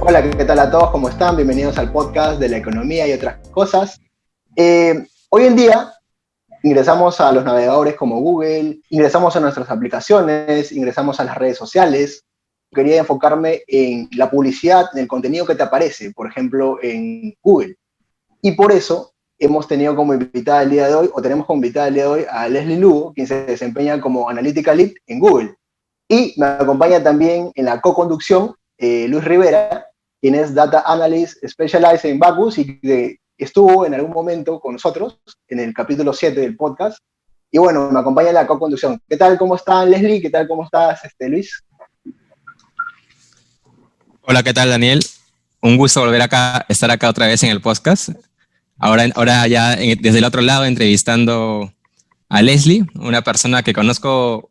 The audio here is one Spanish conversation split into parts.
Hola, ¿qué tal a todos? ¿Cómo están? Bienvenidos al podcast de la economía y otras cosas. Hoy en día ingresamos a los navegadores como Google, ingresamos a nuestras aplicaciones, ingresamos a las redes sociales. Quería enfocarme en la publicidad, en el contenido que te aparece, por ejemplo, en Google. Y por eso hemos tenido como invitada el día de hoy, o tenemos como invitada el día de hoy a Leslie Lugo, quien se desempeña como Analytical Lead en Google. Y me acompaña también en la co-conducción Luis Rivera, quien es Data Analyst Specialized en Backus y que estuvo en algún momento con nosotros en el capítulo 7 del podcast. Y bueno, me acompaña en la co-conducción. ¿Qué tal? ¿Cómo están, Leslie? ¿Qué tal? ¿Cómo estás, Luis? Hola, ¿qué tal, Daniel? Un gusto volver estar acá otra vez en el podcast. Ahora ya desde el otro lado entrevistando a Leslie, una persona que conozco,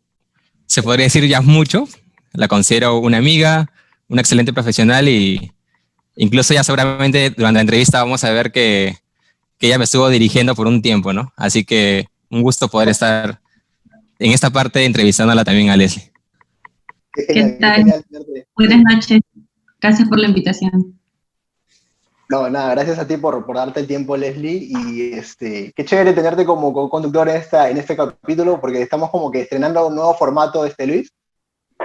se podría decir ya mucho. La considero una amiga, una excelente profesional y incluso ya seguramente durante la entrevista vamos a ver que ella me estuvo dirigiendo por un tiempo, ¿no? Así que un gusto poder estar en esta parte entrevistándola también a Leslie. ¿Qué tal? Buenas noches. Gracias por la invitación. No, nada, gracias a ti por darte el tiempo, Leslie, y qué chévere tenerte como conductor en este capítulo, porque estamos como que estrenando un nuevo formato, Luis,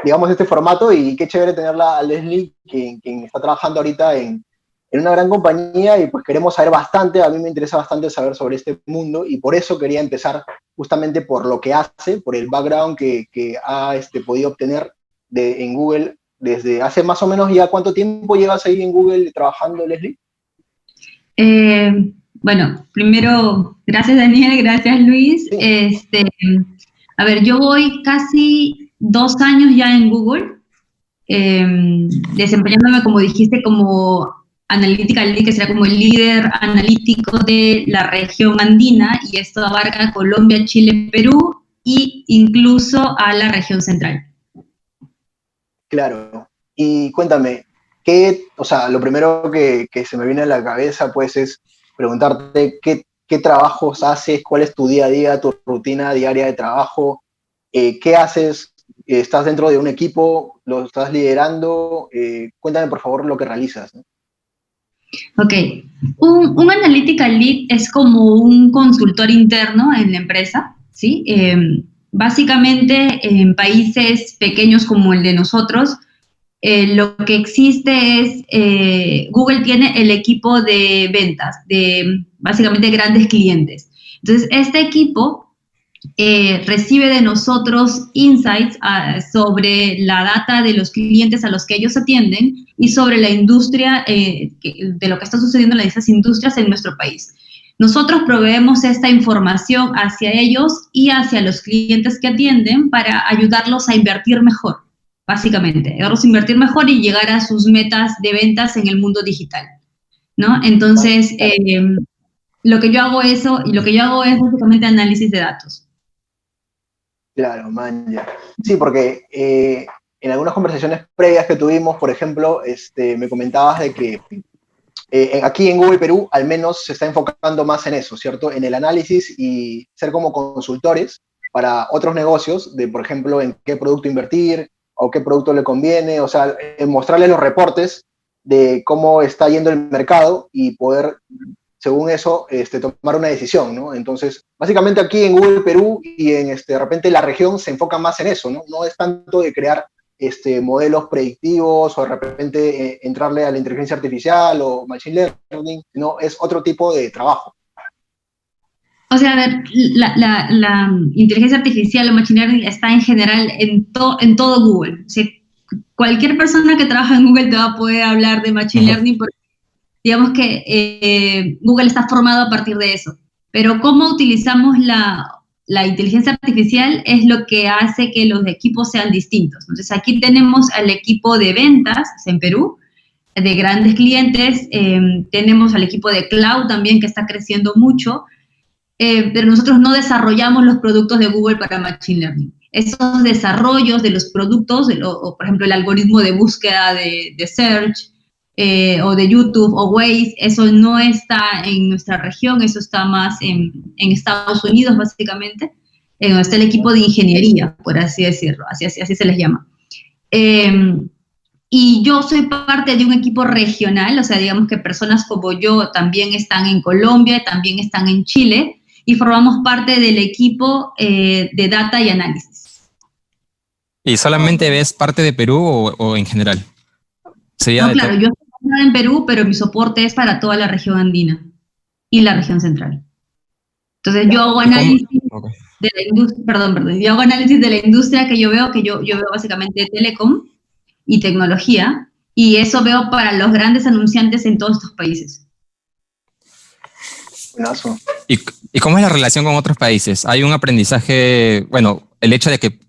digamos este formato, y qué chévere tenerla a Leslie, quien está trabajando ahorita en una gran compañía, y pues queremos saber bastante, a mí me interesa bastante saber sobre este mundo, y por eso quería empezar justamente por lo que hace, por el background que ha podido obtener en Google desde hace más o menos ya. ¿Cuánto tiempo llevas ahí en Google trabajando, Leslie? Bueno, primero, gracias Daniel, gracias Luis. Sí. A ver, yo voy casi 2 años ya en Google, desempeñándome, como dijiste, como Analytical Lead, que será como el líder analítico de la región andina, y esto abarca Colombia, Chile, Perú e incluso a la región central. Claro, y cuéntame, lo primero que se me viene a la cabeza, pues, es preguntarte qué trabajos haces, cuál es tu día a día, tu rutina diaria de trabajo, qué haces, estás dentro de un equipo, lo estás liderando, cuéntame por favor lo que realizas, ¿no? Ok, un Analytical Lead es como un consultor interno en la empresa, ¿sí? Básicamente en países pequeños como el de nosotros, lo que existe es, Google tiene el equipo de ventas, de básicamente grandes clientes. Entonces, este equipo recibe de nosotros insights sobre la data de los clientes a los que ellos atienden y sobre la industria, de lo que está sucediendo en esas industrias en nuestro país. Nosotros proveemos esta información hacia ellos y hacia los clientes que atienden para ayudarlos a invertir mejor. Básicamente, ayudarlos a invertir mejor y llegar a sus metas de ventas en el mundo digital, ¿no? Entonces, lo que yo hago es básicamente análisis de datos. Claro, man, ya. Sí, porque en algunas conversaciones previas que tuvimos, por ejemplo, me comentabas de que aquí en Google Perú al menos se está enfocando más en eso, ¿cierto? En el análisis y ser como consultores para otros negocios de, por ejemplo, en qué producto invertir o qué producto le conviene, o sea, mostrarles los reportes de cómo está yendo el mercado y poder, según eso, tomar una decisión, ¿no? Entonces, básicamente aquí en Google Perú y de repente la región se enfoca más en eso, ¿no? No es tanto de crear modelos predictivos o de repente entrarle a la inteligencia artificial o machine learning, no, es otro tipo de trabajo. O sea, a ver, la inteligencia artificial o machine learning está en general en todo Google. O sea, cualquier persona que trabaja en Google te va a poder hablar de machine learning porque digamos que Google está formado a partir de eso. Pero cómo utilizamos la inteligencia artificial es lo que hace que los equipos sean distintos. Entonces, aquí tenemos al equipo de ventas en Perú, de grandes clientes, tenemos al equipo de cloud también que está creciendo mucho, pero nosotros no desarrollamos los productos de Google para Machine Learning. Esos desarrollos de los productos, o por ejemplo el algoritmo de búsqueda de Search, o de YouTube o Waze, eso no está en nuestra región, eso está más en Estados Unidos básicamente. donde está el equipo de ingeniería, por así decirlo, así se les llama. Y yo soy parte de un equipo regional, o sea, digamos que personas como yo también están en Colombia, también están en Chile, y formamos parte del equipo de data y análisis. ¿Y solamente ves parte de Perú o en general? No, claro, yo estoy en Perú, pero mi soporte es para toda la región andina y la región central. Entonces yo hago análisis de la industria, perdón, yo hago análisis de la industria que yo veo básicamente telecom y tecnología, y eso veo para los grandes anunciantes en todos estos países. Buenazo. ¿Y cómo es la relación con otros países? ¿Hay un aprendizaje, bueno, el hecho de que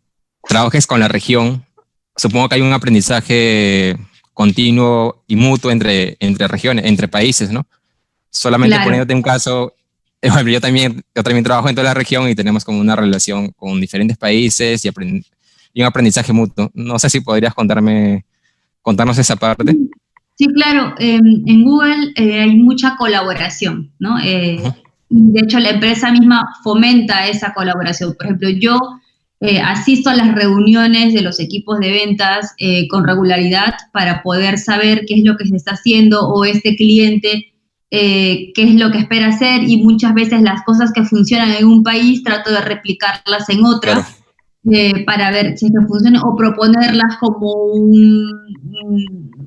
trabajes con la región, supongo que hay un aprendizaje continuo y mutuo entre regiones, entre países, ¿no? Solamente claro. Poniéndote un caso, yo también trabajo en toda la región y tenemos como una relación con diferentes países y un aprendizaje mutuo. No sé si podrías contarnos esa parte. Sí, claro. En Google hay mucha colaboración, ¿no? Y de hecho la empresa misma fomenta esa colaboración. Por ejemplo, yo asisto a las reuniones de los equipos de ventas con regularidad para poder saber qué es lo que se está haciendo o este cliente qué es lo que espera hacer, y muchas veces las cosas que funcionan en un país trato de replicarlas en otra. Claro. Para ver si esto funciona o proponerlas como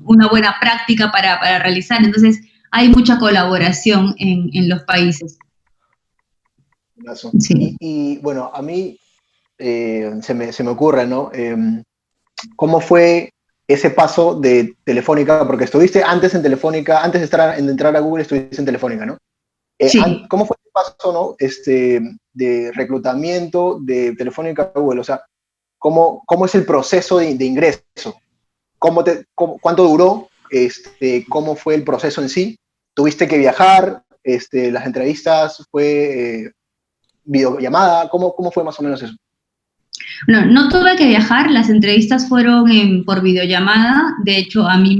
una buena práctica para realizar. Entonces, hay mucha colaboración en los países. Sí. Y bueno, a mí se me ocurre, ¿no? ¿Cómo fue ese paso de Telefónica? Porque estuviste antes en Telefónica, antes de entrar a Google estuviste en Telefónica, ¿no? Sí. ¿Cómo fue el paso, ¿no? De reclutamiento de Telefónica a Google? O sea, ¿cómo es el proceso de ingreso? ¿Cuánto duró? ¿Cómo fue el proceso en sí? ¿Tuviste que viajar? ¿Las entrevistas fue videollamada? ¿Cómo fue más o menos eso? No tuve que viajar, las entrevistas fueron por videollamada. De hecho, a mí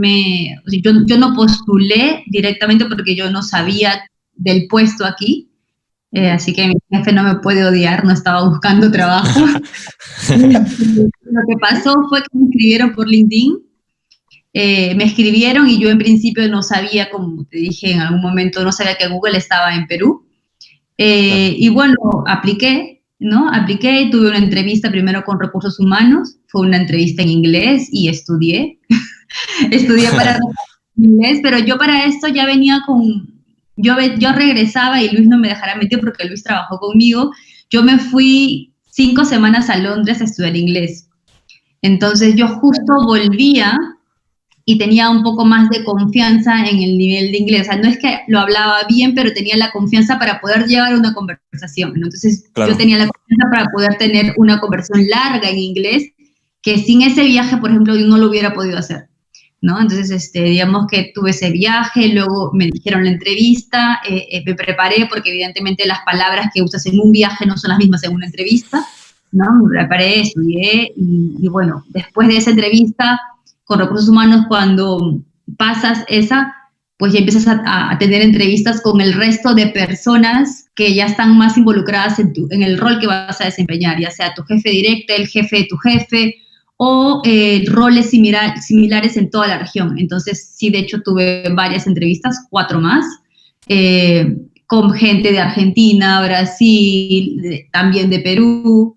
yo no postulé directamente porque yo no sabía del puesto aquí, así que mi jefe no me puede odiar, no estaba buscando trabajo. Lo que pasó fue que me escribieron por LinkedIn, me escribieron y yo en principio no sabía, como te dije en algún momento, no sabía que Google estaba en Perú. Y bueno, apliqué, tuve una entrevista primero con recursos humanos, fue una entrevista en inglés y estudié para inglés, pero yo para esto ya venía yo regresaba, y Luis no me dejará mentir porque Luis trabajó conmigo, yo me fui 5 semanas a Londres a estudiar inglés. Entonces yo justo volvía y tenía un poco más de confianza en el nivel de inglés. O sea, no es que lo hablaba bien, pero tenía la confianza para poder llevar una conversación, ¿no? Entonces, claro, yo tenía la confianza para poder tener una conversación larga en inglés, que sin ese viaje, por ejemplo, yo no lo hubiera podido hacer, ¿no? Entonces, digamos que tuve ese viaje, luego me dijeron la entrevista, me preparé, porque evidentemente las palabras que usas en un viaje no son las mismas en una entrevista, ¿no? Me preparé, estudié, y bueno, después de esa entrevista con recursos humanos, cuando pasas esa, pues ya empiezas a tener entrevistas con el resto de personas que ya están más involucradas en el rol que vas a desempeñar, ya sea tu jefe directo, el jefe de tu jefe, o roles similares en toda la región. Entonces, sí, de hecho, tuve varias entrevistas, 4 más, con gente de Argentina, Brasil, también de Perú,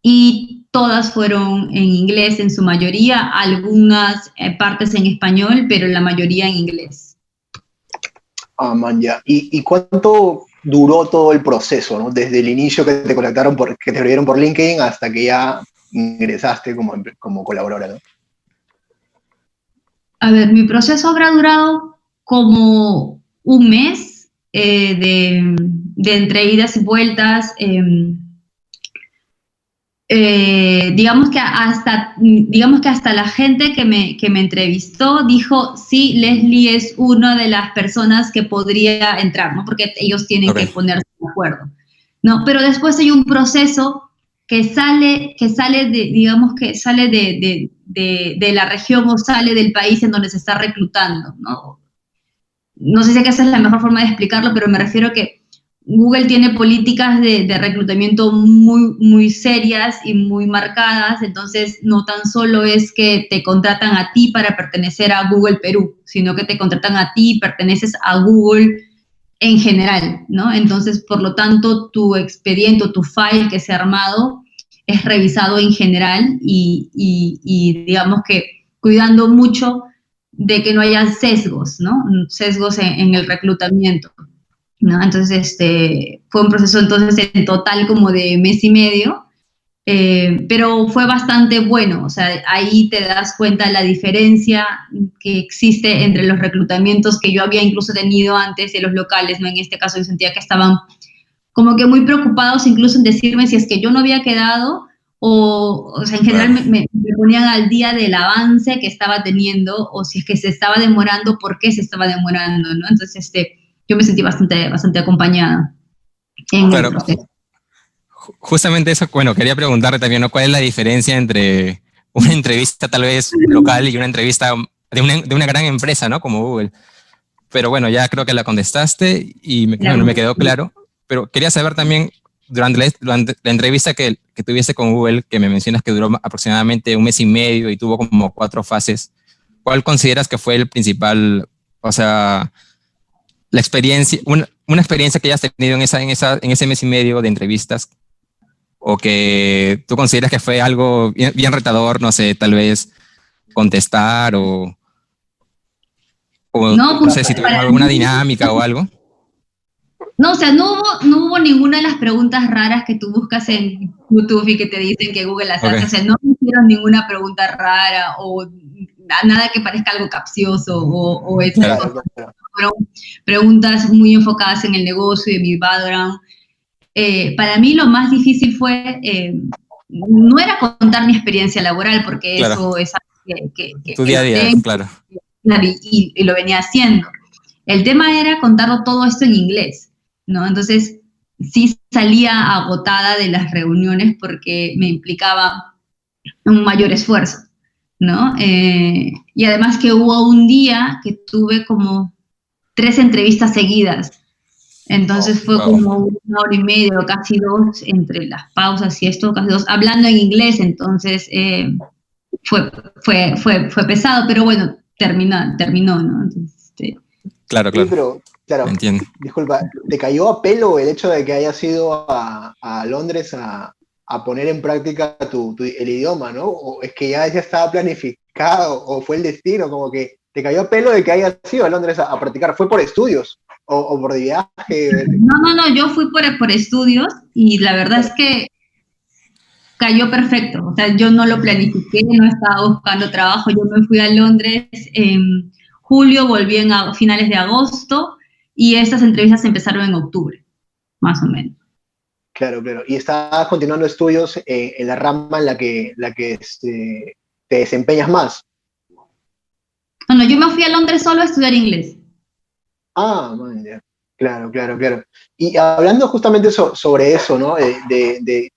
y todas fueron en inglés en su mayoría, algunas partes en español, pero la mayoría en inglés. Ah, man, ya. ¿Y cuánto duró todo el proceso, ¿no? Desde el inicio que te contactaron, que te escribieron por LinkedIn, hasta que ya ingresaste como colaboradora, ¿no? A ver, mi proceso habrá durado como un mes de entre idas y vueltas. Digamos que hasta la gente que me entrevistó dijo, sí, Leslie es una de las personas que podría entrar, ¿no? Porque ellos tienen que ponerse de acuerdo, ¿no? Pero después hay un proceso que sale de la región o sale del país en donde se está reclutando, ¿no? No sé si esa es la mejor forma de explicarlo, pero me refiero a que Google tiene políticas de reclutamiento muy, muy serias y muy marcadas, entonces no tan solo es que te contratan a ti para pertenecer a Google Perú, sino que te contratan a ti y perteneces a Google en general, ¿no? Entonces, por lo tanto, tu expediente, tu file que se ha armado es revisado en general y digamos que cuidando mucho de que no haya sesgos, ¿no? Sesgos en el reclutamiento, ¿no? Entonces, fue un proceso entonces en total como de mes y medio, pero fue bastante bueno, o sea, ahí te das cuenta de la diferencia que existe entre los reclutamientos que yo había incluso tenido antes de los locales, ¿no? En este caso yo sentía que estaban como que muy preocupados incluso en decirme si es que yo no había quedado o sea, en general me ponían al día del avance que estaba teniendo o si es que se estaba demorando, por qué se estaba demorando, ¿no? Entonces, yo me sentí bastante acompañada en el proceso. Justamente eso, bueno, quería preguntarle también, ¿no? ¿Cuál es la diferencia entre una entrevista tal vez local y una entrevista de una gran empresa, ¿no? Como Google. Pero bueno, ya creo que la contestaste y me quedó claro. Pero quería saber también, durante la entrevista que tuviste con Google, que me mencionas que duró aproximadamente un mes y medio y tuvo como 4 fases, ¿cuál consideras que fue el principal, o sea, la experiencia, una experiencia que hayas tenido en ese mes y medio de entrevistas, o que tú consideras que fue algo bien retador, no sé, tal vez contestar no sé si tuvieron alguna dinámica o algo? No, o sea, no hubo ninguna de las preguntas raras que tú buscas en YouTube y que te dicen que Google las hace. O sea, no me hicieron ninguna pregunta rara o nada que parezca algo capcioso o esas cosas. Fueron preguntas muy enfocadas en el negocio y en mi background. Para mí lo más difícil fue, no era contar mi experiencia laboral, porque eso es algo que tu día a día, claro. Y lo venía haciendo. El tema era contarlo todo esto en inglés, ¿no? Entonces, sí salía agotada de las reuniones porque me implicaba un mayor esfuerzo, ¿no? Y además que hubo un día que tuve como 3 entrevistas seguidas. Entonces fue como 1 hora y media, casi 2, entre las pausas y esto, casi 2, hablando en inglés. Entonces fue pesado, pero bueno, terminó, ¿no? Entonces, Claro. Sí, pero, claro, entiendo. Disculpa, ¿te cayó a pelo el hecho de que hayas ido a Londres a poner en práctica el idioma, ¿no? ¿O es que ya estaba planificado o fue el destino? Como que te cayó a pelo de que hayas ido a Londres a practicar. ¿Fue por estudios o por viaje? No, yo fui por estudios y la verdad es que cayó perfecto. O sea, yo no lo planifiqué, no estaba buscando trabajo. Yo me fui a Londres en julio, volví a finales de agosto y estas entrevistas empezaron en octubre, más o menos. Claro. Y estabas continuando estudios en la rama en la que te desempeñas más. No, yo me fui a Londres solo a estudiar inglés. Ah, man, ya. Claro. Y hablando justamente sobre eso, ¿no? De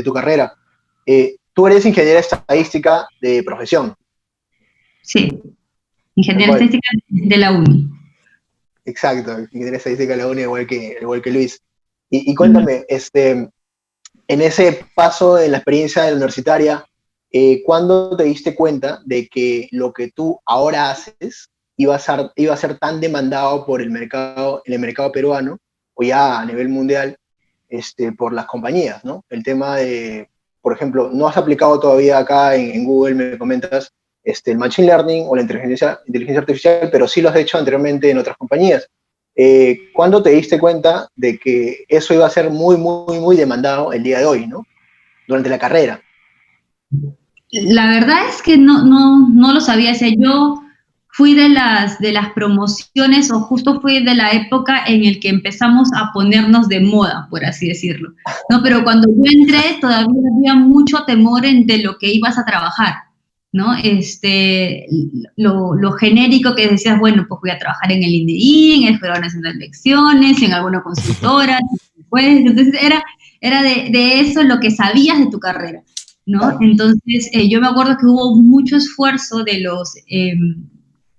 tu carrera, tú eres ingeniera estadística de profesión. Sí, ingeniera estadística de la UNI. Exacto, ingeniera estadística de la UNI, igual que Luis. Y cuéntame, en ese paso en la experiencia universitaria, ¿cuándo te diste cuenta de que lo que tú ahora haces iba a ser tan demandado por en el mercado peruano o ya a nivel mundial por las compañías, ¿no? El tema de, por ejemplo, no has aplicado todavía acá en Google, me comentas, el Machine Learning o la inteligencia artificial, pero sí lo has hecho anteriormente en otras compañías. ¿Cuándo te diste cuenta de que eso iba a ser muy demandado el día de hoy, ¿no? Durante la carrera. La verdad es que no lo sabía. O sea, yo fui de las promociones o justo fui de la época en el que empezamos a ponernos de moda, por así decirlo, ¿no? Pero cuando yo entré todavía había mucho temor de lo que ibas a trabajar, ¿no? Lo genérico que decías, bueno, pues voy a trabajar en el INDEI, en el Jurado Nacional de Elecciones, en alguna consultora, pues, entonces era de eso lo que sabías de tu carrera, ¿no? Entonces, yo me acuerdo que hubo mucho esfuerzo de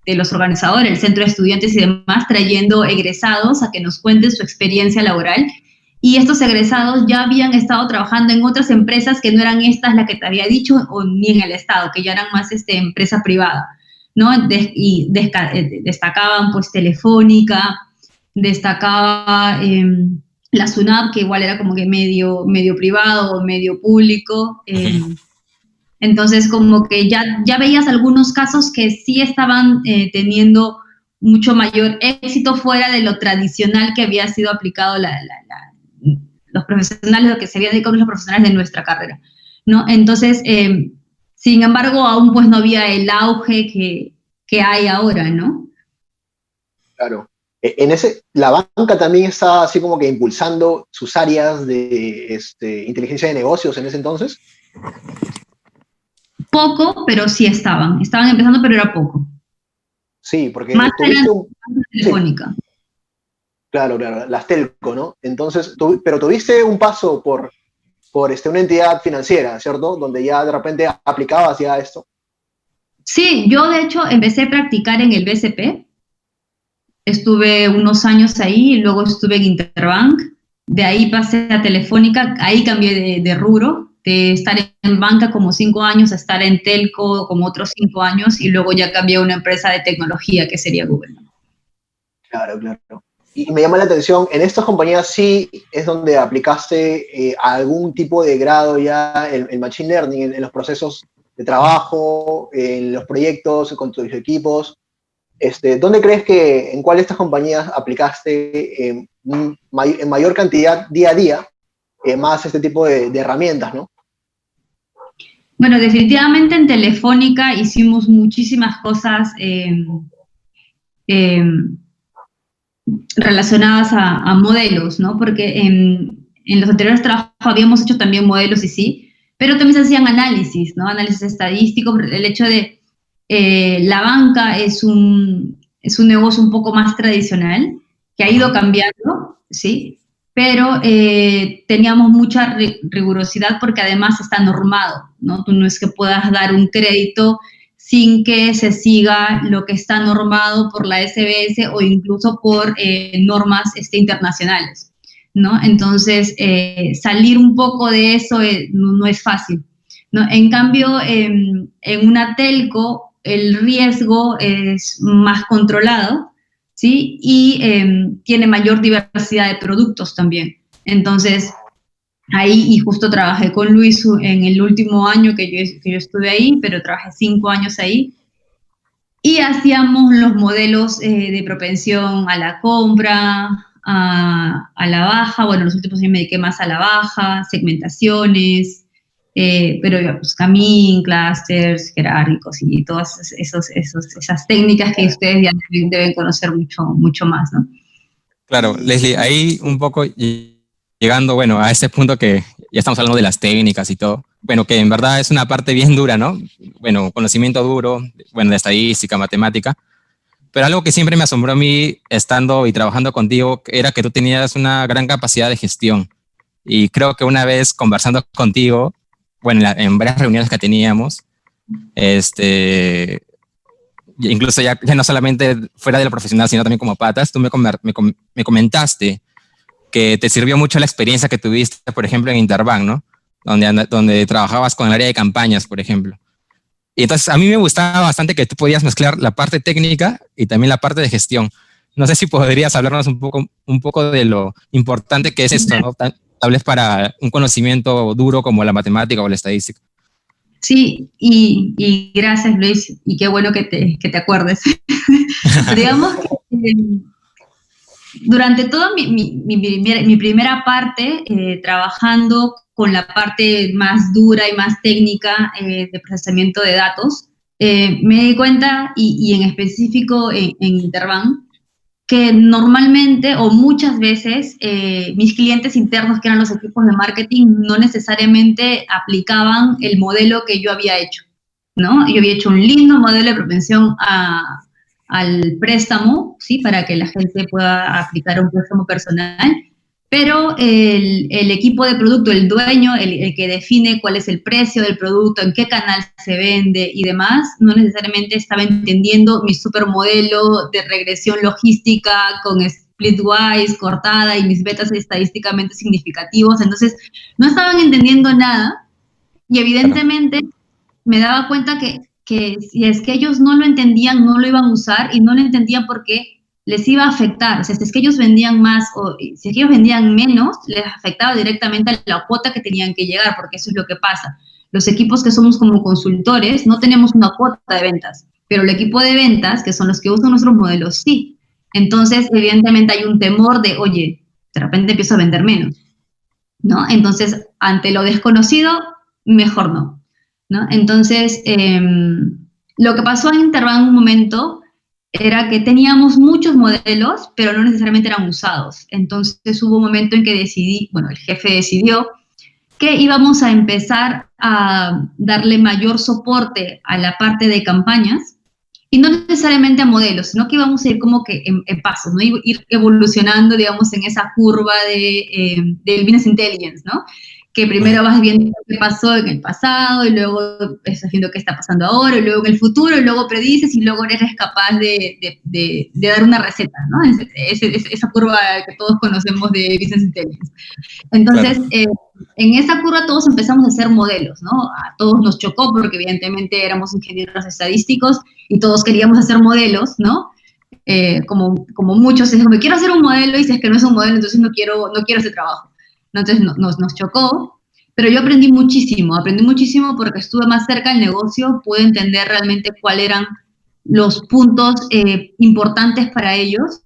de los organizadores, el centro de estudiantes y demás, trayendo egresados a que nos cuenten su experiencia laboral. Y estos egresados ya habían estado trabajando en otras empresas que no eran estas las que te había dicho, o ni en el Estado, que ya eran más empresa privada, ¿no? Destacaban pues Telefónica, destacaba la SUNAP, que igual era como que medio privado o medio público. Entonces, como que ya veías algunos casos que sí estaban teniendo mucho mayor éxito fuera de lo tradicional que había sido aplicado los profesionales, lo que se había dedicado los profesionales de nuestra carrera, ¿no? Entonces, sin embargo, aún pues no había el auge que hay ahora, ¿no? Claro. La banca también está así como que impulsando sus áreas de inteligencia de negocios en ese entonces. Poco, pero sí estaban empezando, pero era poco. Sí, porque más tuviste Telefónica. Sí. Claro, las telco, ¿no? Entonces, pero tuviste un paso por una entidad financiera, ¿cierto? Donde ya de repente aplicabas ya esto. Sí, yo de hecho empecé a practicar en el BCP, estuve unos años ahí, y luego estuve en Interbank, de ahí pasé a Telefónica, ahí cambié de rubro, de estar en banca como 5 años a estar en telco como otros 5 años, y luego ya cambié a una empresa de tecnología que sería Google. Claro. Y me llama la atención, en estas compañías sí es donde aplicaste algún tipo de grado ya en Machine Learning, en los procesos de trabajo, en los proyectos, con tus equipos. ¿Dónde crees que, en cuál de estas compañías aplicaste en mayor cantidad día a día más este tipo de herramientas, ¿no? Bueno, definitivamente en Telefónica hicimos muchísimas cosas relacionadas a modelos, ¿no? Porque en los anteriores trabajos habíamos hecho también modelos y sí, pero también se hacían análisis, ¿no? Análisis estadísticos, el hecho de la banca es un negocio un poco más tradicional, que ha ido cambiando, ¿sí? Pero teníamos mucha rigurosidad porque además está normado, ¿no? Tú no es que puedas dar un crédito sin que se siga lo que está normado por la SBS o incluso por normas internacionales, ¿no? Entonces, salir un poco de eso no es fácil, ¿no? En cambio, en una telco, el riesgo es más controlado, ¿sí? Y tiene mayor diversidad de productos también. Entonces, ahí, y justo trabajé con Luis en el último año que yo estuve ahí, pero trabajé 5 años ahí, y hacíamos los modelos de propensión a la compra, a la baja. Bueno, los últimos años me dediqué más a la baja, segmentaciones, pero pues, Camin, clusters, jerárquicos y todas esas técnicas que ustedes ya deben conocer mucho más, ¿no? Claro, Leslie, ahí un poco llegando, bueno, a este punto que ya estamos hablando de las técnicas y todo, bueno, que en verdad es una parte bien dura, ¿no? Bueno, conocimiento duro, bueno, de estadística, matemática, pero algo que siempre me asombró a mí estando y trabajando contigo era que tú tenías una gran capacidad de gestión. Y creo que una vez conversando contigo, bueno, en varias reuniones que teníamos, incluso ya no solamente fuera de lo profesional, sino también como patas, tú me comentaste que te sirvió mucho la experiencia que tuviste, por ejemplo, en Interbank, ¿no? Donde trabajabas con el área de campañas, por ejemplo. Y entonces a mí me gustaba bastante que tú podías mezclar la parte técnica y también la parte de gestión. No sé si podrías hablarnos un poco de lo importante que es esto, ¿no? Tal vez para un conocimiento duro como la matemática o la estadística. Sí, y gracias, Luis, y qué bueno que te acuerdes. Digamos que durante toda mi primera parte, trabajando con la parte más dura y más técnica de procesamiento de datos, me di cuenta, y en específico en Interbank, que normalmente o muchas veces mis clientes internos, que eran los equipos de marketing, no necesariamente aplicaban el modelo que yo había hecho, ¿no? Yo había hecho un lindo modelo de propensión al préstamo, ¿sí? Para que la gente pueda aplicar un préstamo personal, pero el equipo de producto, el dueño, el que define cuál es el precio del producto, en qué canal se vende y demás, no necesariamente estaba entendiendo mi supermodelo de regresión logística con splitwise, cortada y mis betas estadísticamente significativos. Entonces, no estaban entendiendo nada y evidentemente me daba cuenta que si es que ellos no lo entendían, no lo iban a usar y no lo entendían porque les iba a afectar. O sea, si es que ellos vendían más o si es que ellos vendían menos, les afectaba directamente a la cuota que tenían que llegar, porque eso es lo que pasa. Los equipos que somos como consultores no tenemos una cuota de ventas, pero el equipo de ventas, que son los que usan nuestros modelos, sí. Entonces, evidentemente hay un temor de, oye, de repente empiezo a vender menos, ¿no? Entonces, ante lo desconocido, mejor no, ¿no? Entonces, lo que pasó en Interbank en un momento era que teníamos muchos modelos, pero no necesariamente eran usados. Entonces hubo un momento en que el jefe decidió que íbamos a empezar a darle mayor soporte a la parte de campañas y no necesariamente a modelos, sino que íbamos a ir como que en pasos, ¿no? Ir evolucionando, digamos, en esa curva del business intelligence, ¿no? Que primero vas viendo qué pasó en el pasado y luego estás viendo qué está pasando ahora y luego en el futuro y luego predices y luego eres capaz de dar una receta, ¿no? Esa curva que todos conocemos de Business Intelligence. Entonces, en esa curva todos empezamos a hacer modelos, ¿no? A todos nos chocó porque evidentemente éramos ingenieros estadísticos y todos queríamos hacer modelos, ¿no? Como muchos, es como, quiero hacer un modelo y si es que no es un modelo, entonces no quiero ese trabajo. Entonces nos chocó, pero yo aprendí muchísimo porque estuve más cerca del negocio, pude entender realmente cuáles eran los puntos importantes para ellos,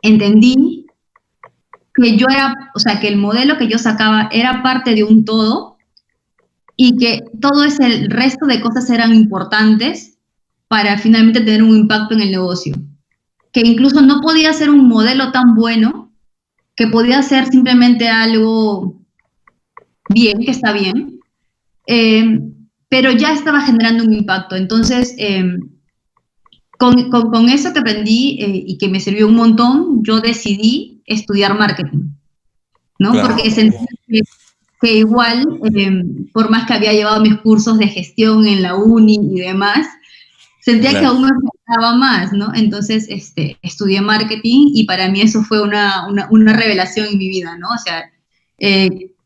entendí que el modelo que yo sacaba era parte de un todo y que todo el resto de cosas eran importantes para finalmente tener un impacto en el negocio. Que incluso no podía ser un modelo tan bueno, que podía ser simplemente algo bien, que está bien, pero ya estaba generando un impacto. Entonces, con eso que aprendí y que me sirvió un montón, yo decidí estudiar marketing, ¿no? Claro. Porque sentí que igual, por más que había llevado mis cursos de gestión en la uni y demás, sentía que aún me faltaba más, ¿no? Entonces, estudié marketing y para mí eso fue una revelación en mi vida, ¿no? O sea,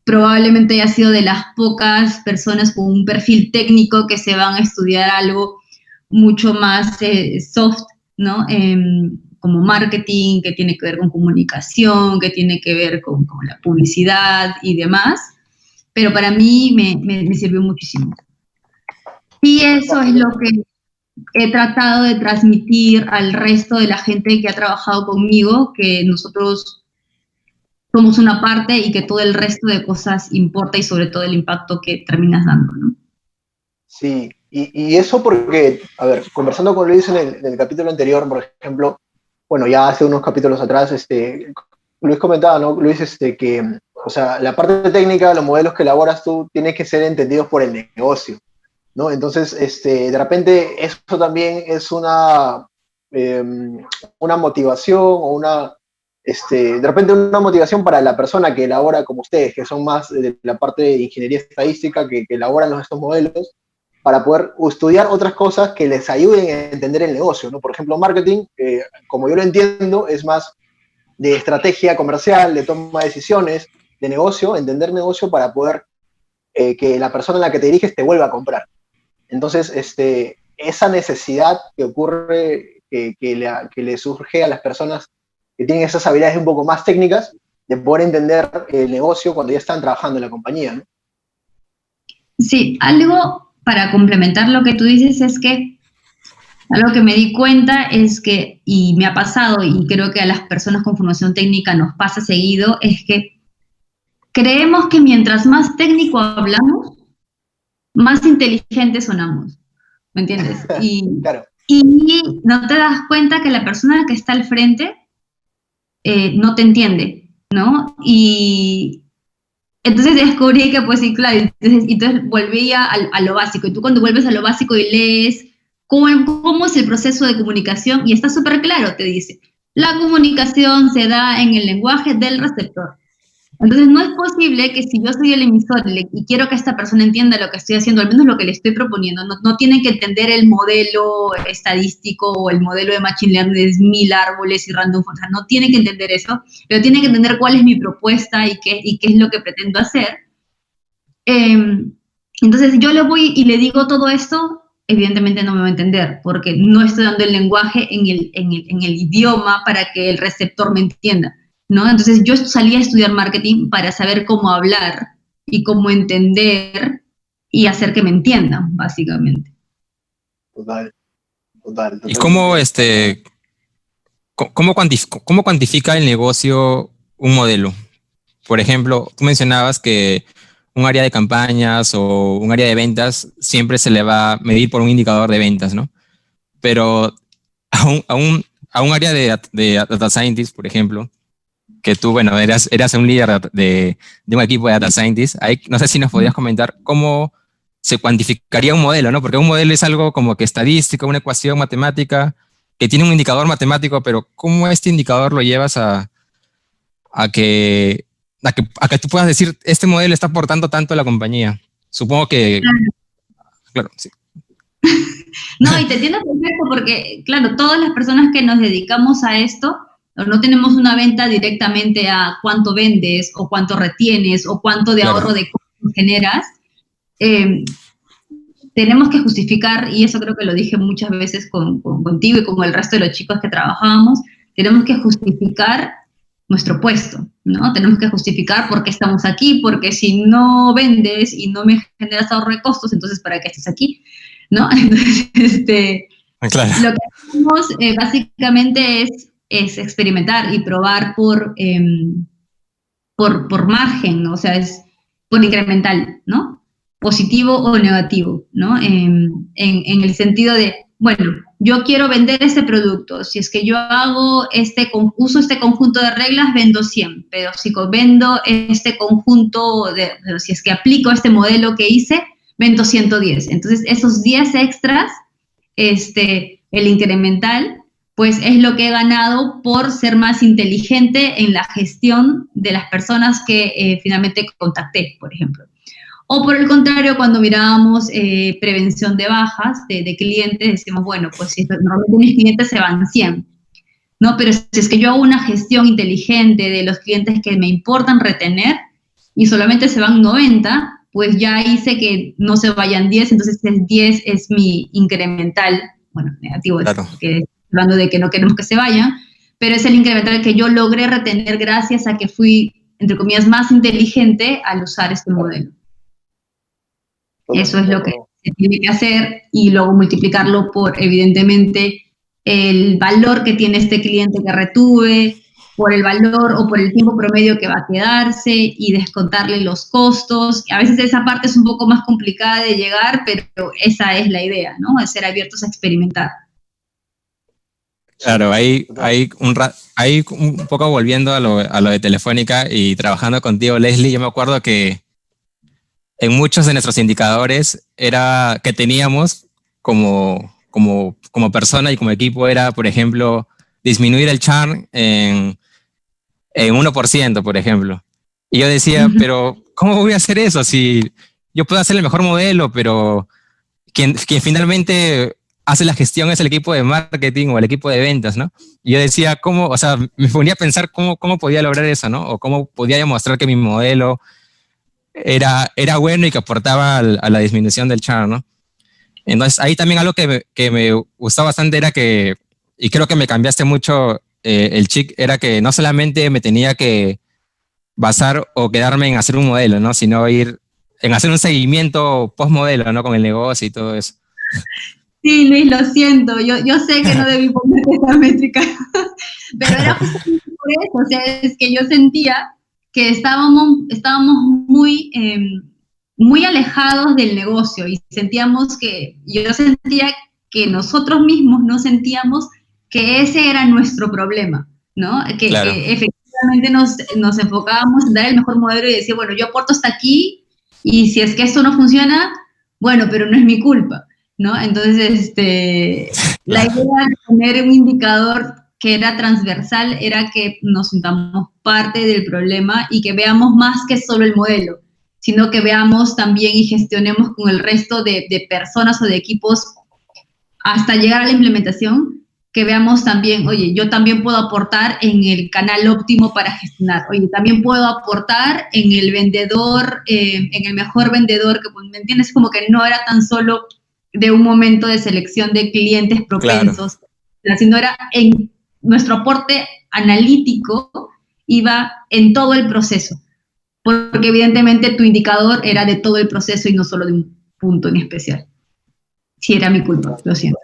probablemente haya sido de las pocas personas con un perfil técnico que se van a estudiar algo mucho más soft, ¿no? Como marketing, que tiene que ver con comunicación, que tiene que ver con la publicidad y demás, pero para mí me sirvió muchísimo. Y eso es lo que he tratado de transmitir al resto de la gente que ha trabajado conmigo, que nosotros somos una parte y que todo el resto de cosas importa y sobre todo el impacto que terminas dando, ¿no? Sí, y eso porque, a ver, conversando con Luis en el capítulo anterior, por ejemplo, bueno, ya hace unos capítulos atrás, Luis comentaba, ¿no? Luis, que, o sea, la parte técnica, los modelos que elaboras tú, tienen que ser entendidos por el negocio, ¿no? Entonces, de repente, eso también es una motivación o de repente una motivación para la persona que elabora como ustedes, que son más de la parte de ingeniería estadística, que elaboran estos modelos, para poder estudiar otras cosas que les ayuden a entender el negocio, ¿no? Por ejemplo, marketing, como yo lo entiendo, es más de estrategia comercial, de toma de decisiones, de negocio, entender negocio para poder que la persona en la que te diriges te vuelva a comprar. Entonces, esa necesidad que ocurre, que le surge a las personas que tienen esas habilidades un poco más técnicas, de poder entender el negocio cuando ya están trabajando en la compañía, ¿no? Sí, algo para complementar lo que tú dices es que algo que me di cuenta es que, y me ha pasado, y creo que a las personas con formación técnica nos pasa seguido, es que creemos que mientras más técnico hablamos, más inteligentes sonamos, ¿me entiendes? Claro. Y no te das cuenta que la persona que está al frente no te entiende, ¿no? Y entonces descubrí que, pues sí, claro, entonces volví a lo básico. Y tú cuando vuelves a lo básico y lees cómo es el proceso de comunicación, y está súper claro, te dice, la comunicación se da en el lenguaje del receptor. Entonces, no es posible que si yo soy el emisor y quiero que esta persona entienda lo que estoy haciendo, al menos lo que le estoy proponiendo, no tienen que entender el modelo estadístico o el modelo de Machine Learning de 1000 árboles y random forest, o sea, no tienen que entender eso, pero tienen que entender cuál es mi propuesta y qué es lo que pretendo hacer. Entonces, yo le voy y le digo todo esto, evidentemente no me va a entender, porque no estoy dando el lenguaje en el idioma para que el receptor me entienda, ¿no? Entonces yo salí a estudiar marketing para saber cómo hablar y cómo entender y hacer que me entiendan, básicamente. Total. ¿Y cómo, cómo cuantifica el negocio un modelo? Por ejemplo, tú mencionabas que un área de campañas o un área de ventas siempre se le va a medir por un indicador de ventas, ¿no? Pero a un área de data scientist, por ejemplo, que tú, bueno, eras un líder de un equipo de data scientist, ahí, no sé si nos podías comentar cómo se cuantificaría un modelo, ¿no? Porque un modelo es algo como que estadístico, una ecuación matemática, que tiene un indicador matemático, pero ¿cómo este indicador lo llevas a que tú puedas decir, este modelo está aportando tanto a la compañía? Supongo que, claro, sí. No, y te entiendo perfecto porque, claro, todas las personas que nos dedicamos a esto, no tenemos una venta directamente a cuánto vendes o cuánto retienes o cuánto de ahorro de costos generas. Tenemos que justificar, y eso creo que lo dije muchas veces contigo y con el resto de los chicos que trabajábamos, tenemos que justificar nuestro puesto, ¿no? Tenemos que justificar por qué estamos aquí, porque si no vendes y no me generas ahorro de costos, entonces ¿para qué estás aquí? ¿No? Entonces, claro. Lo que hacemos básicamente es experimentar y probar por margen, ¿no? O sea, es por incremental, ¿no? Positivo o negativo, ¿no? En el sentido de, bueno, yo quiero vender este producto, si es que yo uso este conjunto de reglas, vendo 100, pero si vendo este conjunto, si es que aplico este modelo que hice, vendo 110. Entonces, esos 10 extras, el incremental, pues es lo que he ganado por ser más inteligente en la gestión de las personas que finalmente contacté, por ejemplo. O por el contrario, cuando mirábamos prevención de bajas de clientes, decimos, bueno, pues si normalmente mis clientes se van 100, ¿no? Pero si es que yo hago una gestión inteligente de los clientes que me importan retener y solamente se van 90, pues ya hice que no se vayan 10, entonces el 10 es mi incremental, bueno, negativo, claro. Es que hablando de que no queremos que se vayan, pero es el incremental que yo logré retener gracias a que fui, entre comillas, más inteligente al usar este modelo. Eso es lo que se tiene que hacer y luego multiplicarlo por, evidentemente, el valor que tiene este cliente que retuve, por el valor o por el tiempo promedio que va a quedarse y descontarle los costos. A veces esa parte es un poco más complicada de llegar, pero esa es la idea, ¿no? De ser abiertos a experimentar. Claro, hay un poco volviendo a lo de Telefónica y trabajando contigo, Leslie, yo me acuerdo que en muchos de nuestros indicadores era que teníamos como persona y como equipo era, por ejemplo, disminuir el churn en 1%, por ejemplo. Y yo decía, pero ¿cómo voy a hacer eso? Si yo puedo hacer el mejor modelo, pero quien finalmente hace la gestión es el equipo de marketing o el equipo de ventas, ¿no? Y yo decía, ¿cómo? O sea, me ponía a pensar cómo podía lograr eso, ¿no? O cómo podía demostrar que mi modelo era bueno y que aportaba a la disminución del churn, ¿no? Entonces, ahí también algo que me gustó bastante era que, y creo que me cambiaste mucho el chip, era que no solamente me tenía que basar o quedarme en hacer un modelo, ¿no? Sino ir en hacer un seguimiento post-modelo, ¿no? Con el negocio y todo eso. Sí, Luis, lo siento, yo sé que no debí poner esa métrica, pero era justamente por eso, o sea, es que yo sentía que estábamos muy, muy alejados del negocio y yo sentía que nosotros mismos no sentíamos que ese era nuestro problema, ¿no? Claro. Que efectivamente nos enfocábamos en dar el mejor modelo y decir, bueno, yo aporto hasta aquí y si es que esto no funciona, bueno, pero no es mi culpa, ¿no? Entonces, la idea de poner un indicador que era transversal era que nos sintamos parte del problema y que veamos más que solo el modelo, sino que veamos también y gestionemos con el resto de personas o de equipos hasta llegar a la implementación, que veamos también, oye, yo también puedo aportar en el canal óptimo para gestionar, oye, también puedo aportar en el vendedor, en el mejor vendedor, que, ¿me entiendes? Como que no era tan solo de un momento de selección de clientes propensos, claro, sino era en nuestro aporte analítico, iba en todo el proceso, porque evidentemente tu indicador era de todo el proceso y no solo de un punto en especial. Sí, era mi culpa, lo siento.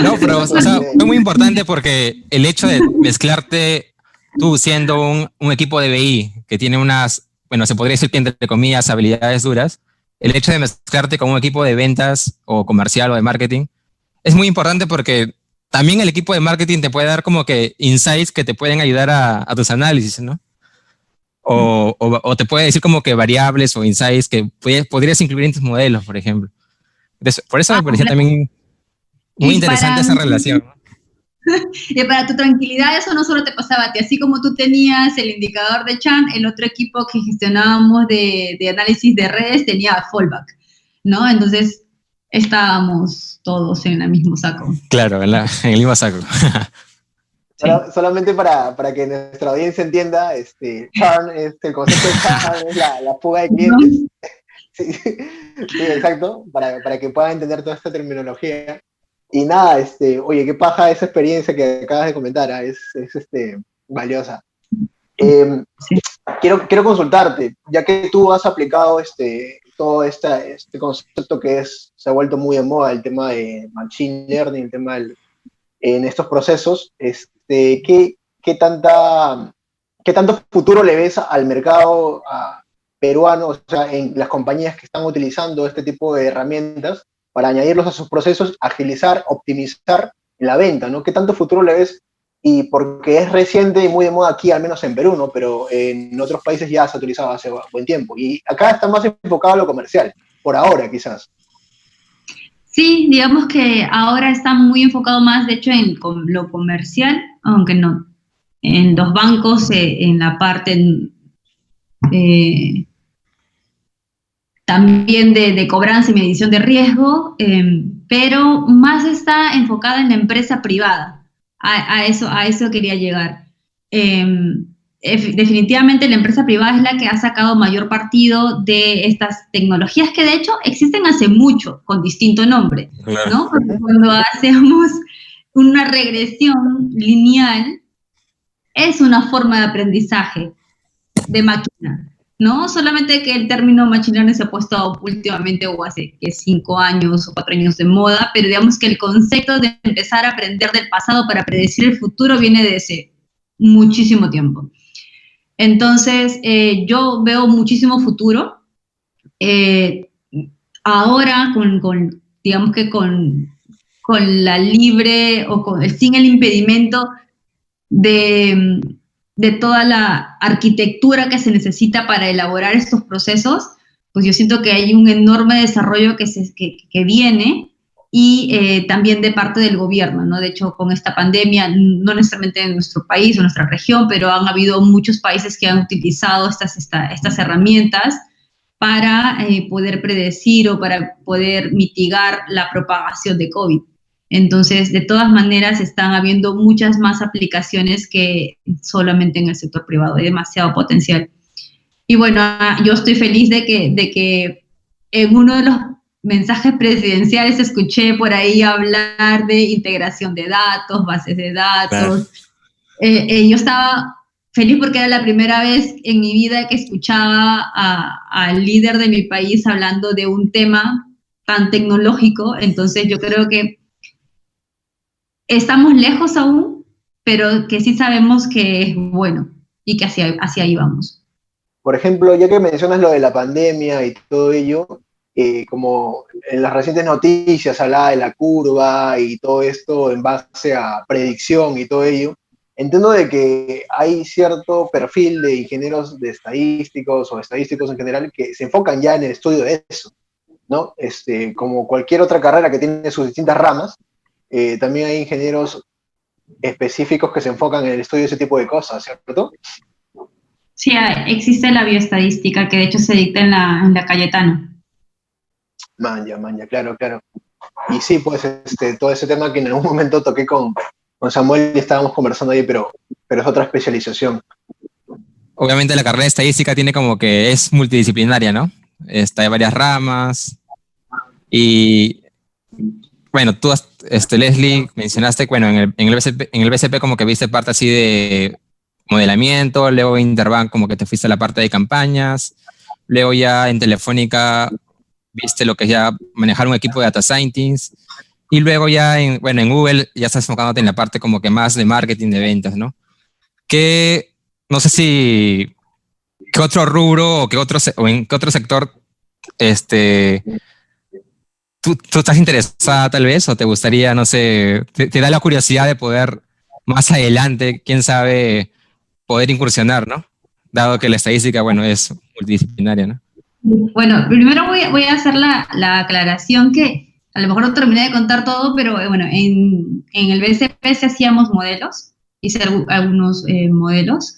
No, pero o sea, fue muy importante porque el hecho de mezclarte tú siendo un equipo de BI que tiene unas, bueno, se podría decir que entre comillas, habilidades duras, el hecho de mezclarte con un equipo de ventas o comercial o de marketing es muy importante porque también el equipo de marketing te puede dar como que insights que te pueden ayudar a tus análisis, ¿no? O te puede decir como que variables o insights que podrías incluir en tus modelos, por ejemplo. Entonces, por eso me pareció también muy interesante esa relación. Y para tu tranquilidad, eso no solo te pasaba a ti, así como tú tenías el indicador de Chan, el otro equipo que gestionábamos de análisis de redes tenía fallback, ¿no? Entonces, estábamos todos en el mismo saco. Claro, en el mismo saco. Sí. Solamente para que nuestra audiencia entienda, churn, el concepto de churn es la fuga de clientes. Sí, sí, exacto, para que puedan entender toda esta terminología. Y nada, oye, qué paja esa experiencia que acabas de comentar, es valiosa. Sí. Quiero consultarte, ya que tú has aplicado todo este concepto que se ha vuelto muy de moda, el tema de Machine Learning, el tema en estos procesos, ¿qué tanto futuro le ves al mercado peruano, o sea, en las compañías que están utilizando este tipo de herramientas para añadirlos a sus procesos, agilizar, optimizar la venta, ¿no? ¿Qué tanto futuro le ves? Y porque es reciente y muy de moda aquí, al menos en Perú, ¿no? Pero en otros países ya se ha utilizado hace buen tiempo. Y acá está más enfocado a lo comercial, por ahora quizás. Sí, digamos que ahora está muy enfocado más, de hecho, en lo comercial, aunque no, en los bancos, en la parte también de cobranza y medición de riesgo, pero más está enfocada en la empresa privada. A eso quería llegar. Definitivamente la empresa privada es la que ha sacado mayor partido de estas tecnologías que de hecho existen hace mucho, con distinto nombre, ¿no? Porque cuando hacemos una regresión lineal, es una forma de aprendizaje de máquina, ¿no? Solamente que el término machine learning se ha puesto últimamente o hace 5 años o 4 años de moda, pero digamos que el concepto de empezar a aprender del pasado para predecir el futuro viene de hace muchísimo tiempo. Entonces, yo veo muchísimo futuro. Ahora, digamos que con la libre o sin el impedimento de toda la arquitectura que se necesita para elaborar estos procesos, pues yo siento que hay un enorme desarrollo que viene y también de parte del gobierno, ¿no? De hecho, con esta pandemia, no necesariamente en nuestro país o en nuestra región, pero han habido muchos países que han utilizado estas herramientas para poder predecir o para poder mitigar la propagación de COVID. Entonces, de todas maneras, están habiendo muchas más aplicaciones que solamente en el sector privado. Hay demasiado potencial. Y bueno, yo estoy feliz de que en uno de los mensajes presidenciales escuché por ahí hablar de integración de datos, bases de datos. Yo estaba feliz porque era la primera vez en mi vida que escuchaba al líder de mi país hablando de un tema tan tecnológico. Entonces, yo creo que estamos lejos aún, pero que sí sabemos que es bueno y que hacia ahí vamos. Por ejemplo, ya que mencionas lo de la pandemia y todo ello, como en las recientes noticias hablaba de la curva y todo esto en base a predicción y todo ello, entiendo de que hay cierto perfil de ingenieros de estadísticos o estadísticos en general que se enfocan ya en el estudio de eso, ¿no? Como cualquier otra carrera que tiene sus distintas ramas, también hay ingenieros específicos que se enfocan en el estudio de ese tipo de cosas, ¿cierto? Sí, existe la bioestadística que de hecho se dicta en la Cayetano. Manja, claro, claro. Y sí, pues todo ese tema que en algún momento toqué con Samuel y estábamos conversando ahí, pero es otra especialización. Obviamente la carrera de estadística tiene como que es multidisciplinaria, ¿no? Hay varias ramas y bueno, tú, Leslie, mencionaste, bueno, en el BCP como que viste parte así de modelamiento, luego en Interbank como que te fuiste a la parte de campañas, luego ya en Telefónica viste lo que es ya manejar un equipo de data scientists, y luego ya en Google ya estás enfocándote en la parte como que más de marketing, de ventas, ¿no? No sé si, ¿qué otro rubro o en qué otro sector tú estás interesada tal vez o te gustaría, no sé, te da la curiosidad de poder más adelante, quién sabe, poder incursionar, ¿no? Dado que la estadística, bueno, es multidisciplinaria, ¿no? Bueno, primero voy a hacer la aclaración que a lo mejor no terminé de contar todo, pero bueno, en el BCP sí hacíamos modelos, hice algunos modelos.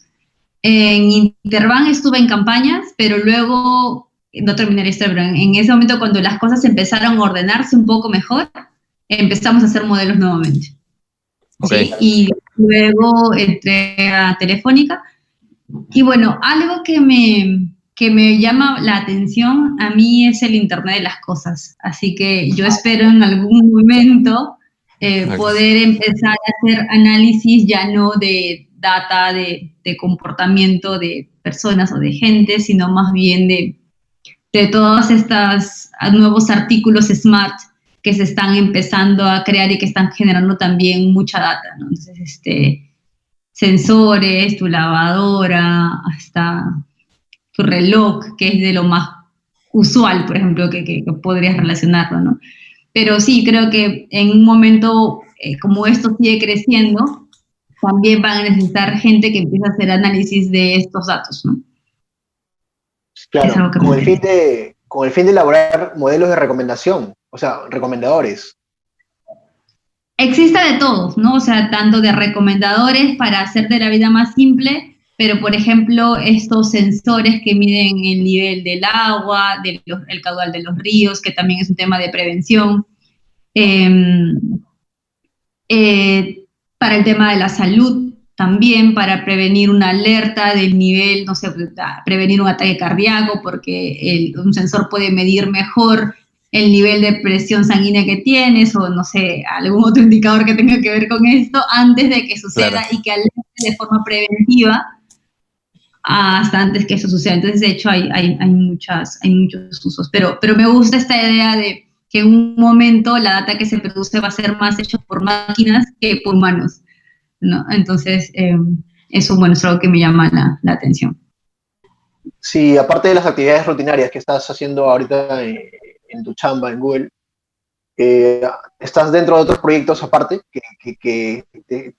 En Interbank estuve en campañas, pero luego no terminé la historia, pero en ese momento cuando las cosas empezaron a ordenarse un poco mejor, empezamos a hacer modelos nuevamente. Okay. ¿Sí? Y luego entré a Telefónica. Y bueno, algo que me llama la atención a mí es el Internet de las cosas. Así que yo espero en algún momento poder empezar a hacer análisis ya no de data, de comportamiento de personas o de gente, sino más bien de todos estos nuevos artículos smart que se están empezando a crear y que están generando también mucha data, ¿no? Entonces, sensores, tu lavadora, hasta tu reloj, que es de lo más usual, por ejemplo, que podrías relacionarlo, ¿no? Pero sí, creo que en un momento como esto sigue creciendo, también van a necesitar gente que empiece a hacer análisis de estos datos, ¿no? Claro, con el fin de elaborar modelos de recomendación, o sea, recomendadores. Existe de todos, ¿no? O sea, tanto de recomendadores para hacerte la vida más simple, pero por ejemplo, estos sensores que miden el nivel del agua, el caudal de los ríos, que también es un tema de prevención. Para el tema de la salud, también para prevenir una alerta del nivel, no sé, prevenir un ataque cardíaco, porque un sensor puede medir mejor el nivel de presión sanguínea que tienes o, no sé, algún otro indicador que tenga que ver con esto antes de que suceda, claro, y que alerte de forma preventiva hasta antes que eso suceda. Entonces, de hecho, hay muchos usos. Pero me gusta esta idea de que en un momento la data que se produce va a ser más hecha por máquinas que por humanos, ¿no? Entonces, eso, bueno, es algo que me llama la atención. Sí, aparte de las actividades rutinarias que estás haciendo ahorita en tu chamba en Google, estás dentro de otros proyectos aparte que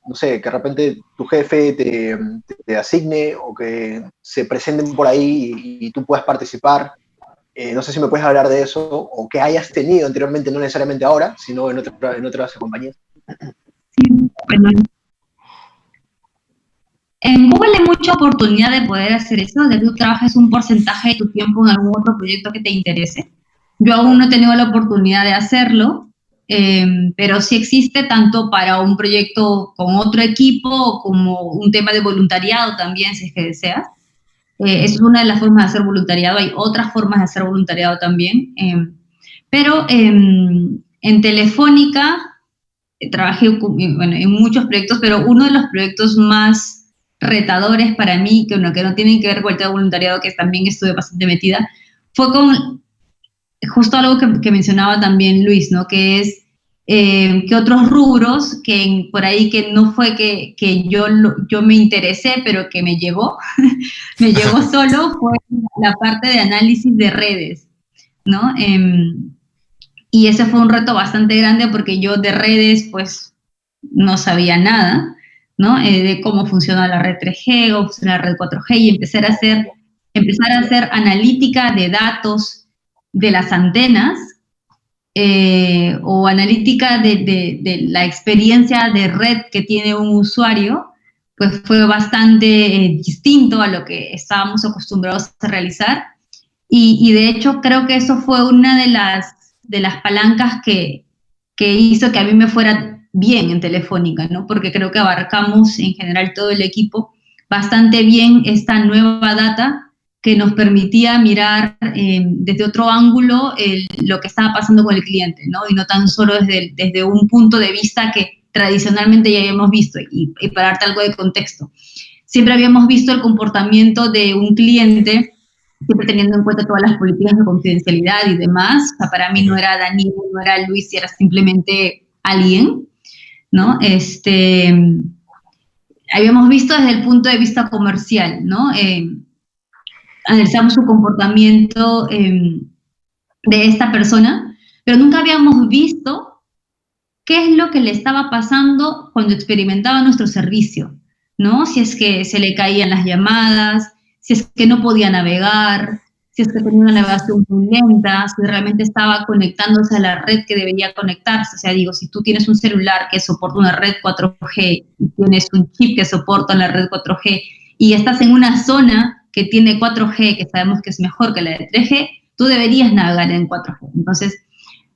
no sé, que de repente tu jefe te asigne o que se presenten por ahí y tú puedas participar. No sé si me puedes hablar de eso o que hayas tenido anteriormente, no necesariamente ahora, sino en otras compañías. Sí, bueno. En Google hay mucha oportunidad de poder hacer eso, de que tú trabajes un porcentaje de tu tiempo en algún otro proyecto que te interese. Yo aún no he tenido la oportunidad de hacerlo, pero sí existe tanto para un proyecto con otro equipo como un tema de voluntariado también, si es que deseas. Eso es una de las formas de hacer voluntariado. Hay otras formas de hacer voluntariado también. Pero en Telefónica trabajé en muchos proyectos, pero uno de los proyectos más retadores para mí, que no tienen que ver con el tema voluntariado, que también estuve bastante metida, fue con justo algo que mencionaba también Luis, ¿no? Que es que otros rubros que por ahí que no fue que yo me interesé, pero que me llegó, me llegó solo, fue la parte de análisis de redes, ¿no? Y ese fue un reto bastante grande porque yo de redes, pues, no sabía nada, ¿no? De cómo funciona la red 3G, cómo funciona la red 4G, y empezar a hacer analítica de datos de las antenas o analítica de la experiencia de red que tiene un usuario, pues fue bastante distinto a lo que estábamos acostumbrados a realizar. Y de hecho creo que eso fue una de las palancas que hizo que a mí me fuera bien en Telefónica, ¿no? Porque creo que abarcamos en general todo el equipo bastante bien esta nueva data que nos permitía mirar desde otro ángulo lo que estaba pasando con el cliente, ¿no? Y no tan solo desde un punto de vista que tradicionalmente ya habíamos visto. Y para darte algo de contexto, siempre habíamos visto el comportamiento de un cliente, siempre teniendo en cuenta todas las políticas de confidencialidad y demás. O sea, para mí no era Daniel, no era Luis, era simplemente alguien, ¿no? Habíamos visto desde el punto de vista comercial, ¿no? Analizamos su comportamiento de esta persona, pero nunca habíamos visto qué es lo que le estaba pasando cuando experimentaba nuestro servicio, ¿no? Si es que se le caían las llamadas, si es que no podía navegar, si es que tenía una navegación muy lenta, si realmente estaba conectándose a la red que debería conectarse. O sea, digo, si tú tienes un celular que soporta una red 4G y tienes un chip que soporta la red 4G y estás en una zona que tiene 4G, que sabemos que es mejor que la de 3G, tú deberías navegar en 4G. Entonces,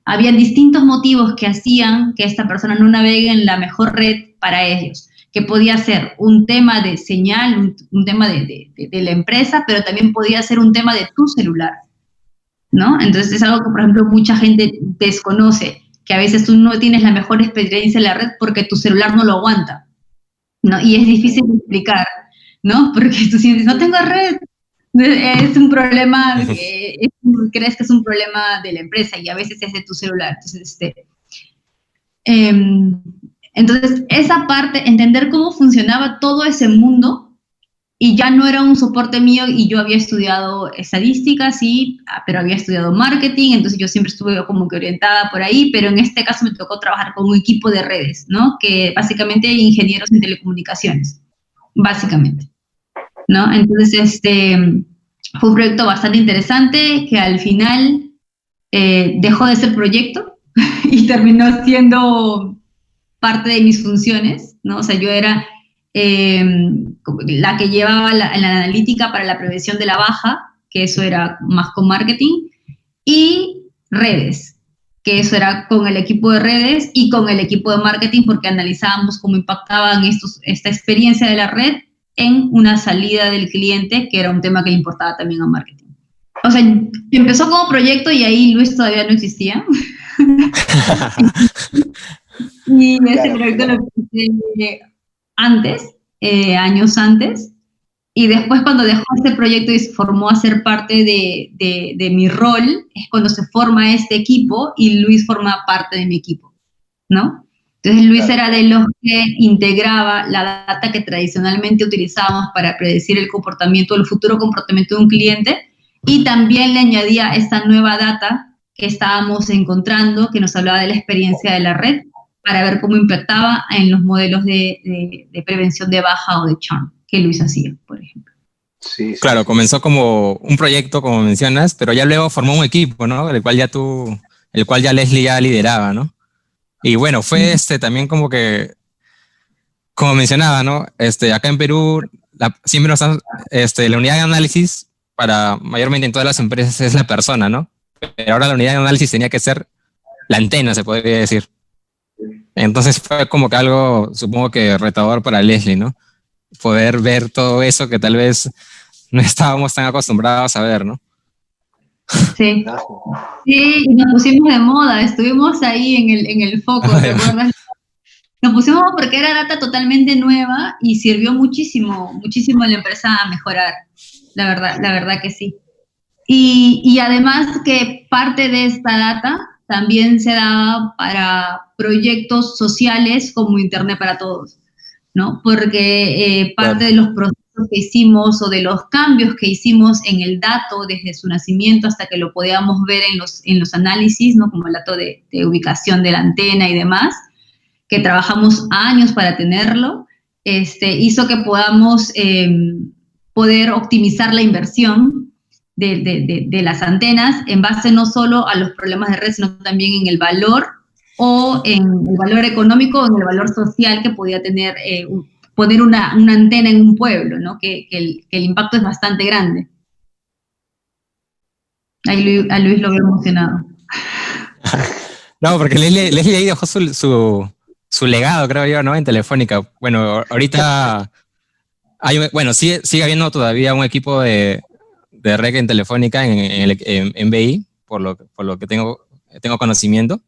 había distintos motivos que hacían que esta persona no navegue en la mejor red para ellos, que podía ser un tema de señal, un tema de la empresa, pero también podía ser un tema de tu celular, ¿no? Entonces, es algo que, por ejemplo, mucha gente desconoce, que a veces tú no tienes la mejor experiencia en la red porque tu celular no lo aguanta, ¿no? Y es difícil de explicar, ¿no? Porque tú sientes, no tengo red. Es un problema, crees que es un problema de la empresa y a veces es de tu celular. Entonces, esa parte, entender cómo funcionaba todo ese mundo, y ya no era un soporte mío, y yo había estudiado estadística, sí, pero había estudiado marketing, entonces yo siempre estuve como que orientada por ahí, pero en este caso me tocó trabajar con un equipo de redes, ¿no? Que básicamente ingenieros en telecomunicaciones, básicamente, ¿no? Entonces, fue un proyecto bastante interesante que al final dejó de ser proyecto y terminó siendo parte de mis funciones, ¿no? O sea, yo era la que llevaba la analítica para la prevención de la baja, que eso era más con marketing, y redes, que eso era con el equipo de redes y con el equipo de marketing, porque analizábamos cómo impactaban esta experiencia de la red en una salida del cliente, que era un tema que le importaba también a marketing. O sea, empezó como proyecto y ahí Luis todavía no existía. Y ese proyecto lo empecé antes, años antes, y después cuando dejó este proyecto y se formó a ser parte de mi rol, es cuando se forma este equipo y Luis forma parte de mi equipo, ¿no? Entonces Luis era de los que integraba la data que tradicionalmente utilizábamos para predecir el comportamiento, el futuro comportamiento de un cliente, y también le añadía esta nueva data que estábamos encontrando, que nos hablaba de la experiencia de la red, para ver cómo impactaba en los modelos de prevención de baja o de churn que Luis hacía, por ejemplo. Sí, sí. Claro, comenzó como un proyecto, como mencionas, pero ya luego formó un equipo, ¿no? El cual ya Leslie ya lideraba, ¿no? Y bueno, fue también como que, como mencionaba, ¿no? Acá en Perú, siempre nos dan, la unidad de análisis para mayormente en todas las empresas es la persona, ¿no? Pero ahora la unidad de análisis tenía que ser la antena, se podría decir. Entonces fue como que algo, supongo que retador para Leslie, ¿no? Poder ver todo eso que tal vez no estábamos tan acostumbrados a ver, ¿no? Sí. Sí, y nos pusimos de moda, estuvimos ahí en el foco, ¿te acuerdas? Nos pusimos porque era data totalmente nueva y sirvió muchísimo, muchísimo a la empresa a mejorar, la verdad que sí. Y además que parte de esta data también se daba para proyectos sociales como Internet para Todos, ¿no? Porque parte de los procesos que hicimos o de los cambios que hicimos en el dato desde su nacimiento hasta que lo podíamos ver en los análisis, ¿no? Como el dato de ubicación de la antena y demás, que trabajamos años para tenerlo, hizo que podamos poder optimizar la inversión de las antenas en base no solo a los problemas de red, sino también en el valor o en el valor económico o en el valor social que podía tener poner una antena en un pueblo, ¿no? Que el impacto es bastante grande. Ahí a Luis lo veo emocionado. No, porque Leslie ahí dejó su legado, creo yo, ¿no? En Telefónica. Bueno, ahorita sigue habiendo todavía un equipo de red en Telefónica en BI, por lo que tengo conocimiento.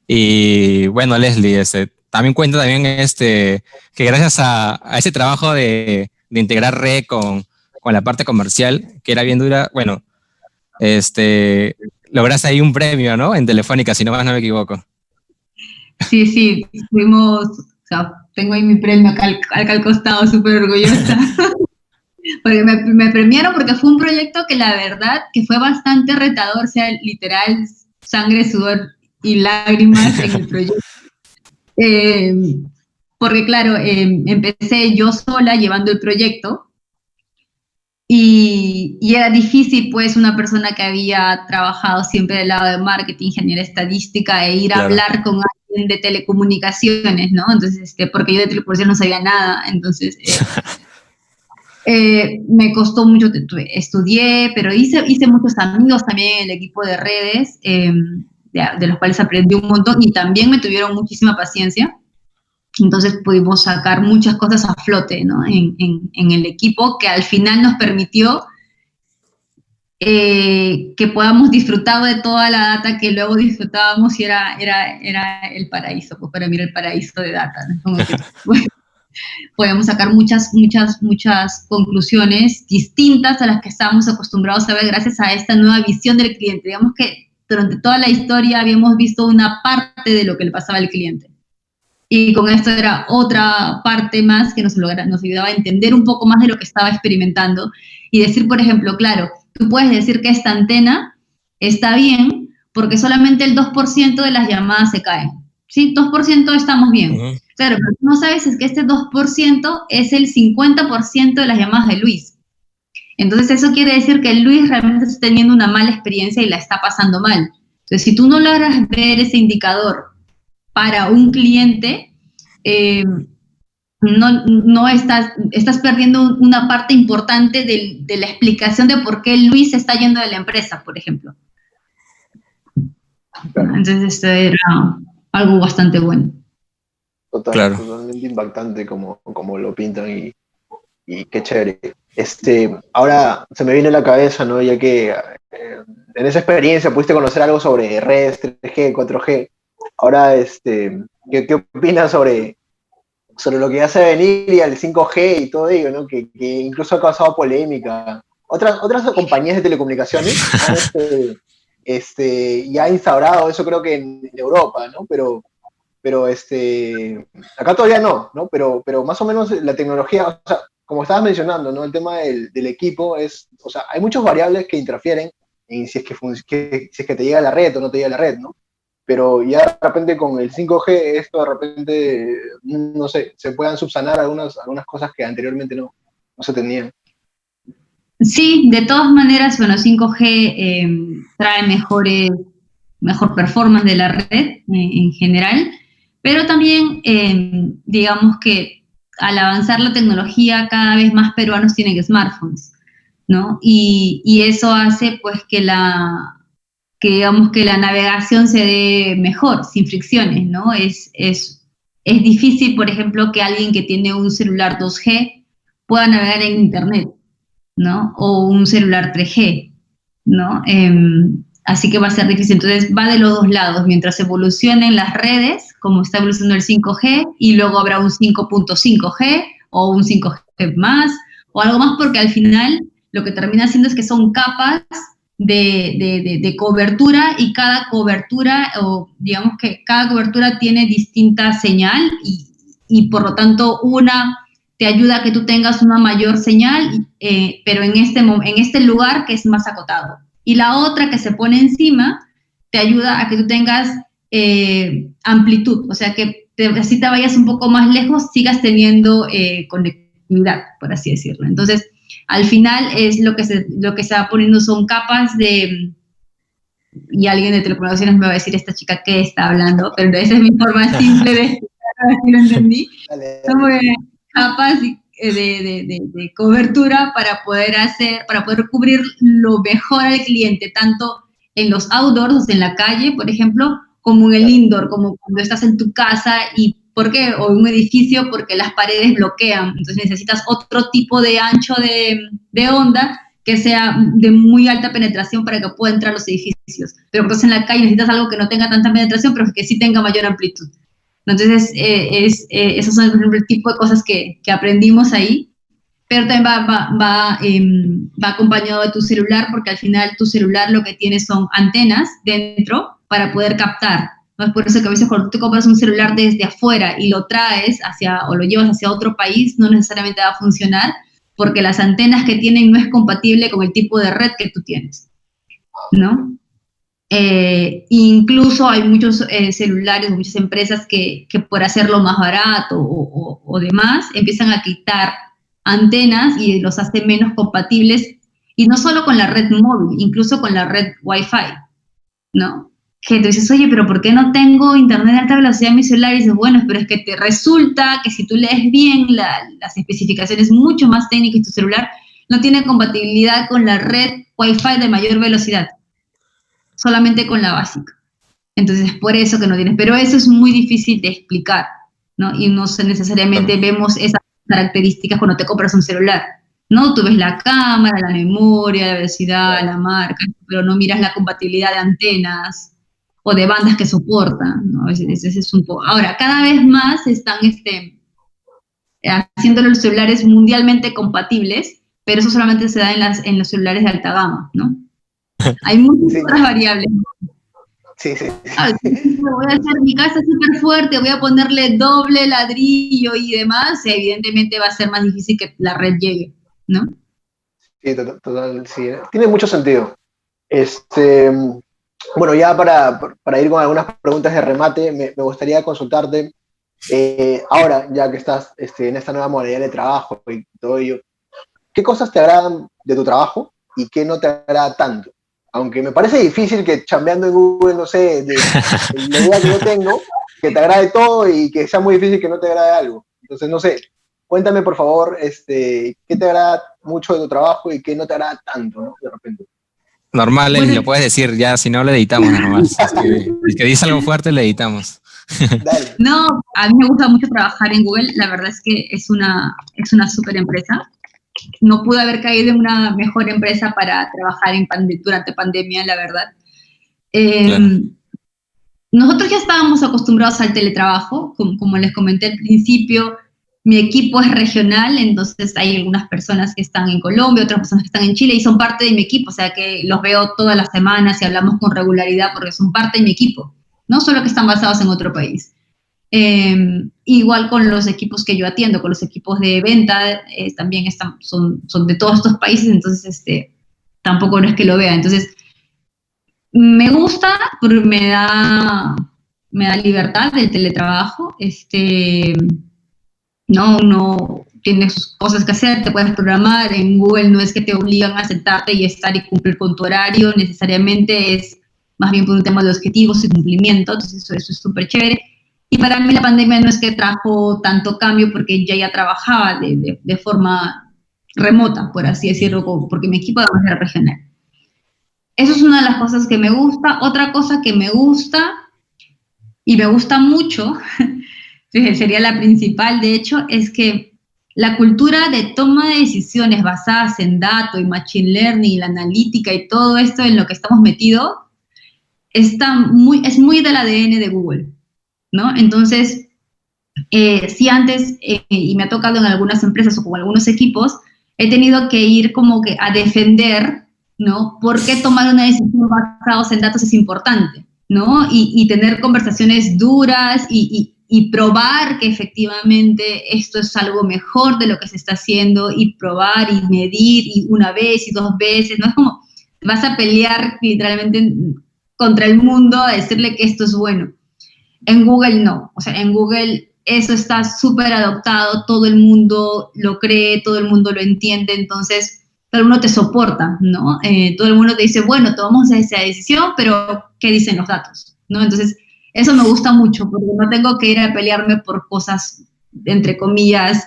Y bueno, Leslie, también cuenta también que gracias a ese trabajo de integrar red con la parte comercial, que era bien dura, bueno, lograste ahí un premio, ¿no? En Telefónica, si no me equivoco. Sí, fuimos, o sea, tengo ahí mi premio acá al costado, súper orgullosa. Porque me premiaron porque fue un proyecto que la verdad que fue bastante retador, o sea, literal, sangre, sudor y lágrimas en el proyecto. Porque claro, empecé yo sola llevando el proyecto y era difícil pues una persona que había trabajado siempre del lado de marketing, ingeniería estadística e ir a hablar con alguien de telecomunicaciones, ¿no? Entonces, porque yo de telecomunicaciones no sabía nada, entonces me costó mucho, estudié, pero hice muchos amigos también en el equipo de redes, de los cuales aprendí un montón y también me tuvieron muchísima paciencia. Entonces pudimos sacar muchas cosas a flote, ¿no? en el equipo, que al final nos permitió que podamos disfrutar de toda la data que luego disfrutábamos y era el paraíso, pues para mí era el paraíso de data, ¿no? Como que, bueno, podemos sacar muchas conclusiones distintas a las que estábamos acostumbrados a ver gracias a esta nueva visión del cliente. Digamos que durante toda la historia habíamos visto una parte de lo que le pasaba al cliente. Y con esto era otra parte más que nos ayudaba a entender un poco más de lo que estaba experimentando y decir, por ejemplo, claro, tú puedes decir que esta antena está bien porque solamente el 2% de las llamadas se caen. ¿Sí? 2% estamos bien. Uh-huh. Claro, pero tú no sabes es que este 2% es el 50% de las llamadas de Luis. Entonces eso quiere decir que Luis realmente está teniendo una mala experiencia y la está pasando mal. Entonces si tú no logras ver ese indicador para un cliente, no estás perdiendo una parte importante de la explicación de por qué Luis está yendo de la empresa, por ejemplo. Claro. Entonces esto era algo bastante bueno. Totalmente impactante como lo pintan y qué chévere. Ahora se me viene a la cabeza, ¿no? Ya que en esa experiencia pudiste conocer algo sobre redes, 3G, 4G. Ahora, ¿qué opinas sobre lo que ya se va a venir y al 5G y todo ello, ¿no? Que incluso ha causado polémica. Otras compañías de telecomunicaciones ya han instaurado eso, creo que en Europa, ¿no? Pero acá todavía no, Pero más o menos la tecnología, o sea, como estabas mencionando, ¿no? El tema del equipo o sea, hay muchas variables que interfieren en si es que te llega la red o no te llega la red, ¿no? Pero ya de repente con el 5G, esto de repente, no sé, se puedan subsanar algunas cosas que anteriormente no se tenían. Sí, de todas maneras, bueno, 5G trae mejor performance de la red en general, pero también digamos que al avanzar la tecnología cada vez más peruanos tienen smartphones, ¿no? Y eso hace pues que digamos que la navegación se dé mejor, sin fricciones, ¿no? Es difícil, por ejemplo, que alguien que tiene un celular 2G pueda navegar en internet, ¿no? O un celular 3G, ¿no? Así que va a ser difícil. Entonces va de los dos lados, mientras evolucionen las redes, como está evolucionando el 5G, y luego habrá un 5.5G o un 5G más, o algo más, porque al final lo que termina haciendo es que son capas de cobertura, y cada cobertura, o digamos que cada cobertura tiene distinta señal, y por lo tanto una te ayuda a que tú tengas una mayor señal, pero en este lugar que es más acotado. Y la otra que se pone encima te ayuda a que tú tengas amplitud, o sea que así te vayas un poco más lejos, sigas teniendo conectividad, por así decirlo. Entonces, Al final es lo que se va poniendo son capas de, y alguien de telecomunicaciones me va a decir esta chica qué está hablando, pero esa es mi forma simple de explicar, a ver si lo entendí. Son capas de cobertura para poder cubrir lo mejor al cliente, tanto en los outdoors, o sea, en la calle, por ejemplo, como en el indoor, como cuando estás en tu casa y ¿por qué? O en un edificio porque las paredes bloquean, entonces necesitas otro tipo de ancho de onda que sea de muy alta penetración para que pueda entrar a los edificios. Pero entonces en la calle necesitas algo que no tenga tanta penetración, pero que sí tenga mayor amplitud. Entonces, esos son, por ejemplo, el tipo de cosas que aprendimos ahí, pero también va acompañado de tu celular, porque al final tu celular lo que tiene son antenas dentro para poder captar. ¿No? Es por eso que a veces cuando tú te compras un celular desde afuera y lo traes o lo llevas hacia otro país, no necesariamente va a funcionar, porque las antenas que tienen no es compatible con el tipo de red que tú tienes, ¿no? Incluso hay muchos celulares, muchas empresas que por hacerlo más barato o demás, empiezan a quitar antenas y los hace menos compatibles, y no solo con la red móvil, incluso con la red Wi-Fi, ¿no? Que tú dices, oye, pero ¿por qué no tengo internet de alta velocidad en mi celular? Y dices, bueno, pero es que te resulta que si tú lees bien las especificaciones mucho más técnicas, tu celular no tiene compatibilidad con la red Wi-Fi de mayor velocidad, solamente con la básica. Entonces, es por eso que no tienes. Pero eso es muy difícil de explicar, ¿no? Y no necesariamente vemos esas características cuando te compras un celular, ¿no? Tú ves la cámara, la memoria, la velocidad, la marca, pero no miras la compatibilidad de antenas o de bandas que soportan, ¿no? Ese es un poco. Ahora, cada vez más están haciendo los celulares mundialmente compatibles, pero eso solamente se da en los celulares de alta gama, ¿no? Hay muchas otras variables. Sí. Voy a hacer mi casa súper fuerte, voy a ponerle doble ladrillo y demás, evidentemente va a ser más difícil que la red llegue, ¿no? Sí, total, sí. Tiene mucho sentido. Bueno, ya para ir con algunas preguntas de remate, me gustaría consultarte, ahora, ya que estás en esta nueva modalidad de trabajo y todo ello, ¿qué cosas te agradan de tu trabajo y qué no te agrada tanto? Aunque me parece difícil que chambeando en Google, no sé, la idea que yo tengo, que te agrade todo y que sea muy difícil que no te agrade algo. Entonces, no sé, cuéntame por favor, qué te agrada mucho de tu trabajo y qué no te agrada tanto, ¿no? De repente. Normal, Leslie, lo puedes decir, ya, si no le editamos normal. Si es que dice algo fuerte, le editamos. Dale. No, a mí me gusta mucho trabajar en Google, la verdad es que es una súper empresa. No pude haber caído en una mejor empresa para trabajar durante pandemia, la verdad. Claro. Nosotros ya estábamos acostumbrados al teletrabajo, como les comenté al principio. Mi equipo es regional, entonces hay algunas personas que están en Colombia, otras personas que están en Chile y son parte de mi equipo, o sea que los veo todas las semanas y hablamos con regularidad porque son parte de mi equipo, no solo que están basados en otro país. Igual con los equipos que yo atiendo, con los equipos de venta, también son de todos estos países, entonces tampoco no es que lo vea. Entonces, me gusta porque me da libertad el teletrabajo. No tienes sus cosas que hacer, te puedes programar. En Google no es que te obligan a sentarte y estar y cumplir con tu horario, necesariamente es más bien por un tema de objetivos y cumplimiento, entonces eso es súper chévere. Y para mí la pandemia no es que trajo tanto cambio porque ya trabajaba de forma remota, por así decirlo, porque mi equipo además era regional. Eso es una de las cosas que me gusta. Otra cosa que me gusta, y me gusta mucho, sería la principal, de hecho, es que la cultura de toma de decisiones basadas en datos y machine learning y la analítica y todo esto en lo que estamos metidos, es muy del ADN de Google, ¿no? Entonces, sí antes, y me ha tocado en algunas empresas o con algunos equipos, he tenido que ir como que a defender, ¿no? ¿Por qué tomar una decisión basada en datos es importante, ¿no? Y tener conversaciones duras y probar que efectivamente esto es algo mejor de lo que se está haciendo y probar y medir y una vez y dos veces, no es como vas a pelear literalmente contra el mundo a decirle que esto es bueno. En Google no, o sea, en Google eso está súper adoptado, todo el mundo lo cree, todo el mundo lo entiende, entonces todo el mundo te soporta, ¿no? Todo el mundo te dice, bueno, tomamos esa decisión, pero ¿qué dicen los datos? ¿No? Entonces, eso me gusta mucho, porque no tengo que ir a pelearme por cosas, entre comillas,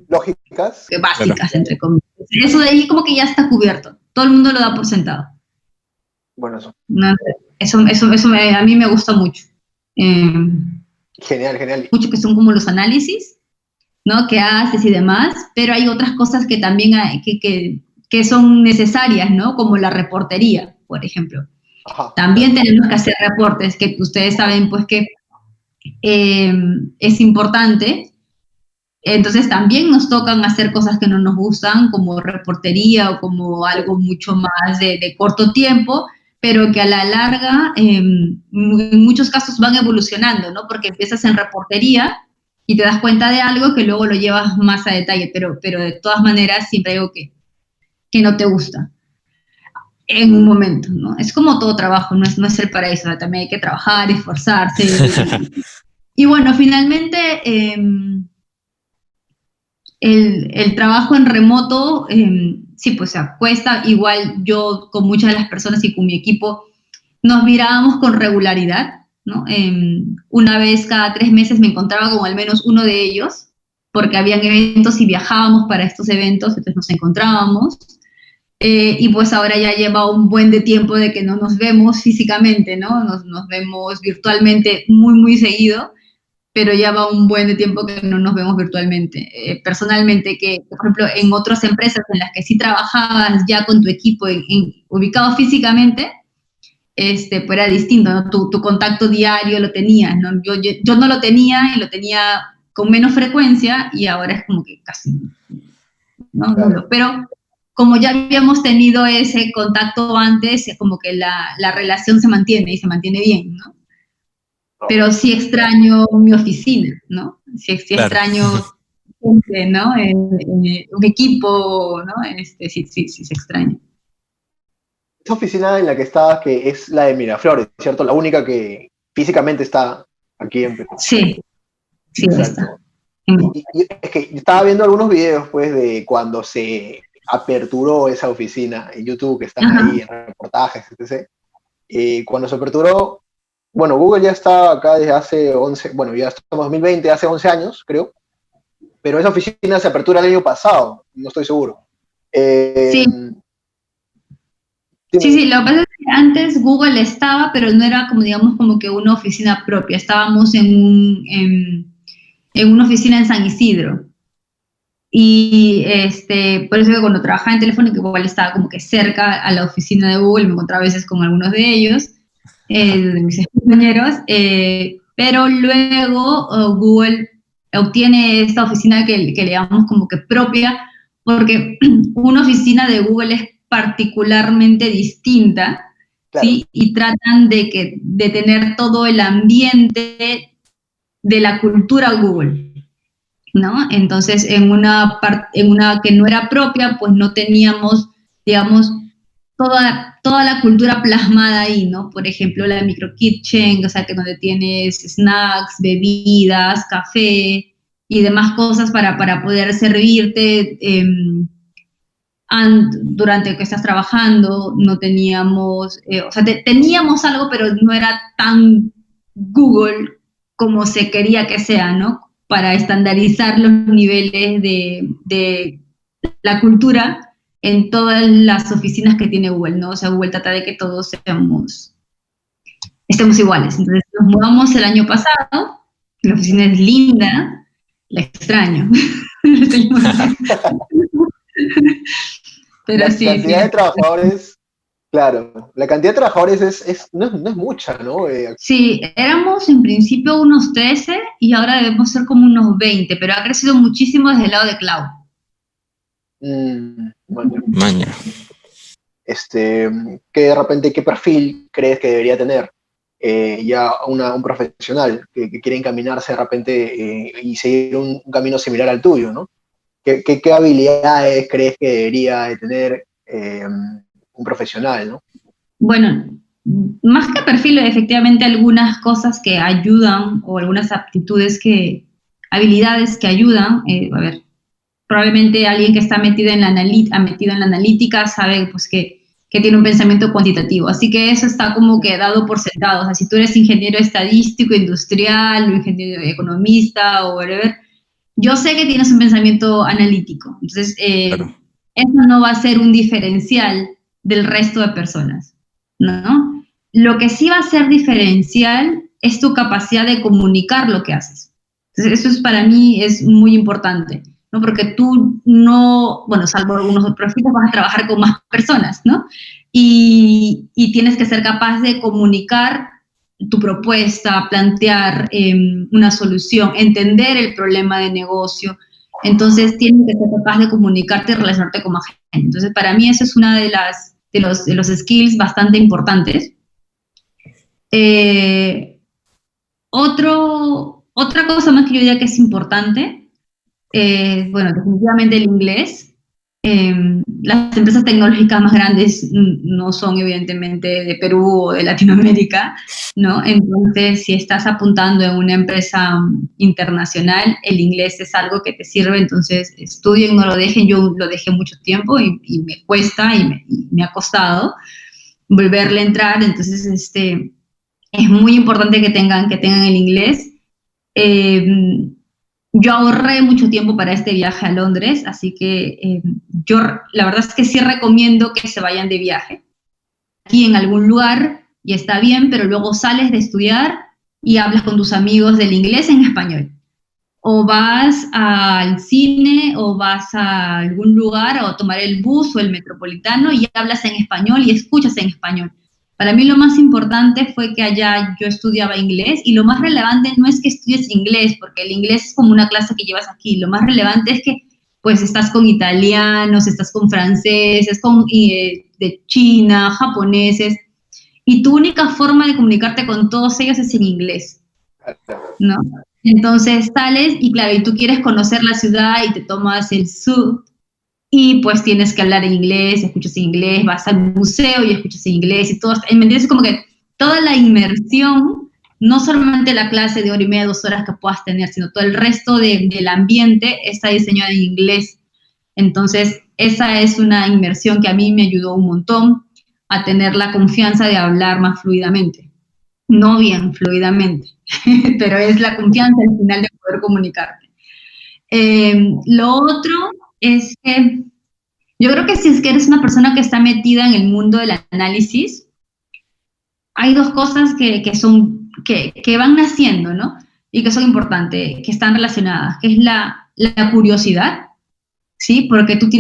Lógicas. básicas, entre comillas. Eso de ahí como que ya está cubierto, todo el mundo lo da por sentado. Bueno, eso. ¿No? Eso a mí me gusta mucho. Genial, genial. Mucho que son como los análisis, ¿no? Que haces y demás, pero hay otras cosas que también que son necesarias, ¿no? Como la reportería, por ejemplo. Ajá. También tenemos que hacer reportes, que ustedes saben, pues, que es importante. Entonces también nos tocan hacer cosas que no nos gustan, como reportería o como algo mucho más de corto tiempo, pero que a la larga, en muchos casos van evolucionando, ¿no? Porque empiezas en reportería y te das cuenta de algo que luego lo llevas más a detalle, pero de todas maneras siempre hay algo que no te gusta en un momento, ¿no? Es como todo trabajo, no es el paraíso, también hay que trabajar, esforzarse. Y bueno, finalmente, el trabajo en remoto, sí, pues se cuesta. Igual yo con muchas de las personas y con mi equipo nos mirábamos con regularidad, ¿no? Una vez cada 3 meses me encontraba con al menos uno de ellos, porque habían eventos y viajábamos para estos eventos, entonces nos encontrábamos. Y pues ahora ya lleva un buen de tiempo de que no nos vemos físicamente, ¿no? Nos vemos virtualmente muy, muy seguido, pero ya va un buen de tiempo que no nos vemos virtualmente. Personalmente, que por ejemplo en otras empresas en las que sí trabajabas ya con tu equipo ubicado físicamente, pues era distinto, ¿no? Tu contacto diario lo tenías, ¿no? Yo no lo tenía y lo tenía con menos frecuencia y ahora es como que casi, ¿no? Claro. Pero como ya habíamos tenido ese contacto antes, es como que la relación se mantiene y se mantiene bien, ¿no? Pero sí extraño mi oficina, ¿no? Sí extraño gente, ¿no? Un equipo, ¿no? Sí se extraña. Esa oficina en la que estabas, que es la de Miraflores, ¿cierto? La única que físicamente está aquí en Perú. Sí, Exacto. está. Y es que yo estaba viendo algunos videos, pues, de cuando se aperturó esa oficina en YouTube, que están ahí en reportajes, etc. Cuando se aperturó, bueno, Google ya está acá desde hace 11, bueno, ya estamos en 2020, hace 11 años, creo, pero esa oficina se apertura el año pasado, no estoy seguro. Sí. Sí, lo que pasa es que antes Google estaba, pero no era como, digamos, como que una oficina propia. Estábamos en una oficina en San Isidro. Y por eso que cuando trabajaba en Telefónica igual estaba como que cerca a la oficina de Google, me encontraba a veces con algunos de ellos, de mis compañeros, pero luego Google obtiene esta oficina que le llamamos como que propia, porque una oficina de Google es particularmente distinta, claro. ¿Sí? Y tratan de tener todo el ambiente de la cultura Google, ¿no? Entonces, en una que no era propia, pues no teníamos, digamos, toda la cultura plasmada ahí, ¿no? Por ejemplo, la micro kitchen, o sea, que donde tienes snacks, bebidas, café y demás cosas para poder servirte durante que estás trabajando. No teníamos, o sea, teníamos algo, pero no era tan Google como se quería que sea, ¿no? Para estandarizar los niveles de la cultura en todas las oficinas que tiene Google, ¿no? O sea, Google trata de que todos estemos iguales. Entonces, nos mudamos el año pasado, la oficina es linda, la extraño. Pero la sí, cantidad de trabajadores, claro, la cantidad de trabajadores no es mucha, ¿no? Sí, éramos en principio unos 13 y ahora debemos ser como unos 20, pero ha crecido muchísimo desde el lado de cloud. Maña. Que de repente, ¿qué perfil crees que debería tener ya un profesional que quiere encaminarse de repente y seguir un camino similar al tuyo, ¿no? ¿Qué habilidades crees que debería de tener un profesional, ¿no? Bueno, más que perfil, efectivamente algunas cosas que ayudan o algunas habilidades que ayudan. A ver, probablemente alguien que está metido en la analítica sabe pues que tiene un pensamiento cuantitativo. Así que eso está como que dado por sentado. O sea, si tú eres ingeniero estadístico, industrial, o ingeniero economista o whatever, yo sé que tienes un pensamiento analítico. Entonces, Claro. eso no va a ser un diferencial del resto de personas, ¿no? Lo que sí va a ser diferencial es tu capacidad de comunicar lo que haces. Entonces, eso para mí es muy importante, ¿no? Porque tú no, bueno, salvo algunos otros perfiles, vas a trabajar con más personas, ¿no? Y tienes que ser capaz de comunicar tu propuesta, plantear una solución, entender el problema de negocio. Entonces, tienes que ser capaz de comunicarte y relacionarte con más gente. Entonces, para mí eso es una de los skills bastante importantes. Otra cosa más que yo diría que es importante, bueno, definitivamente el inglés. Las empresas tecnológicas más grandes no son evidentemente de Perú o de Latinoamérica, ¿no? Entonces, si estás apuntando en una empresa internacional, el inglés es algo que te sirve, entonces estudien, no lo dejen. Yo lo dejé mucho tiempo y me cuesta y me ha costado volverle a entrar, entonces es muy importante que tengan el inglés. Yo ahorré mucho tiempo para este viaje a Londres, así que yo la verdad es que sí recomiendo que se vayan de viaje. Aquí en algún lugar y está bien, pero luego sales de estudiar y hablas con tus amigos del inglés en español. O vas al cine o vas a algún lugar o a tomar el bus o el metropolitano y hablas en español y escuchas en español. Para mí lo más importante fue que allá yo estudiaba inglés y lo más relevante no es que estudies inglés, porque el inglés es como una clase que llevas aquí. Lo más relevante es que pues estás con italianos, estás con franceses, de China, japoneses, y tu única forma de comunicarte con todos ellos es en inglés, ¿no? Entonces sales y claro, y tú quieres conocer la ciudad y te tomas el sub y pues tienes que hablar en inglés, escuchas en inglés, vas al museo y escuchas en inglés y todo, ¿me entiendes? Como que toda la inmersión, no solamente la clase de hora y media, 2 horas que puedas tener, sino todo el resto del ambiente está diseñado en inglés. Entonces, esa es una inmersión que a mí me ayudó un montón a tener la confianza de hablar más fluidamente. No bien fluidamente, pero es la confianza al final de poder comunicarte. Lo otro es que yo creo que si es que eres una persona que está metida en el mundo del análisis, hay 2 cosas que van naciendo, ¿no? Y que son importantes, que están relacionadas, que es la curiosidad, ¿sí? Porque tú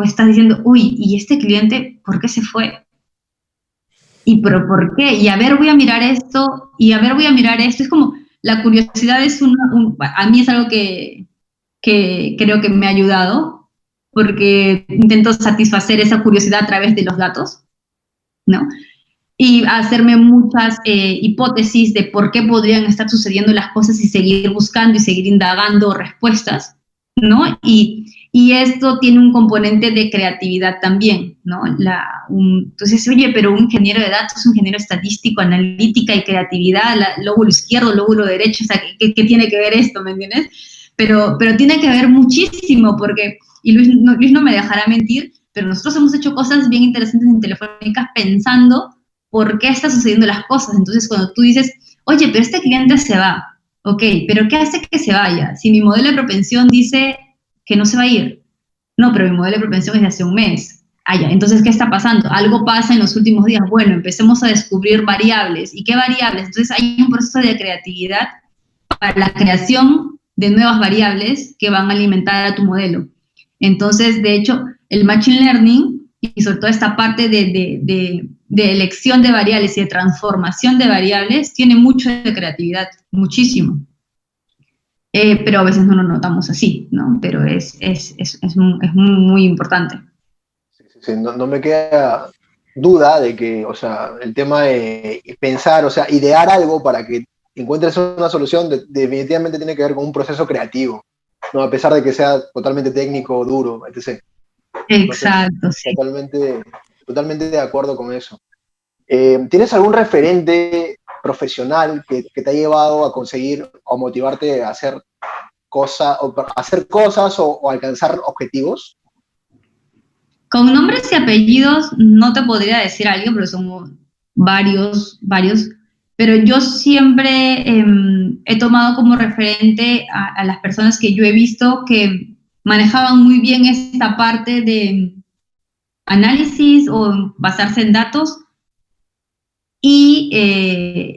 estás diciendo, uy, ¿y este cliente por qué se fue? ¿Y pero por qué? Y a ver, voy a mirar esto, y a ver, voy a mirar esto. Es como, la curiosidad es a mí es algo que creo que me ha ayudado, porque intento satisfacer esa curiosidad a través de los datos, ¿no? Y hacerme muchas hipótesis de por qué podrían estar sucediendo las cosas y seguir buscando y seguir indagando respuestas, ¿no? Y esto tiene un componente de creatividad también, ¿no? Entonces, oye, pero un ingeniero de datos, un ingeniero estadístico, analítica y creatividad, lóbulo izquierdo, lóbulo derecho, o sea, ¿qué tiene que ver esto, me entiendes? Pero tiene que ver muchísimo, porque, y Luis no me dejará mentir, pero nosotros hemos hecho cosas bien interesantes en Telefónica pensando por qué están sucediendo las cosas. Entonces, cuando tú dices, oye, pero este cliente se va, ok, pero ¿qué hace que se vaya? Si mi modelo de propensión dice que no se va a ir. No, pero mi modelo de propensión es de hace un mes. Ah, ya, entonces, ¿qué está pasando? Algo pasa en los últimos días. Bueno, empecemos a descubrir variables. ¿Y qué variables? Entonces, hay un proceso de creatividad para la creación de nuevas variables que van a alimentar a tu modelo. Entonces, de hecho, el Machine Learning y sobre todo esta parte de elección de variables y de transformación de variables tiene mucho de creatividad, muchísimo. Pero a veces no lo notamos así, ¿no? Pero es muy importante. Sí, no me queda duda de que, o sea, el tema de pensar, o sea, idear algo para que encuentres una solución definitivamente tiene que ver con un proceso creativo, ¿no? A pesar de que sea totalmente técnico, duro, etc. Exacto, entonces, sí. totalmente de acuerdo con eso. ¿Tienes algún referente profesional que te ha llevado a conseguir o motivarte a hacer cosas o alcanzar objetivos? Con nombres y apellidos no te podría decir alguien, pero son varios, pero yo siempre he tomado como referente a las personas que yo he visto que manejaban muy bien esta parte de análisis o basarse en datos y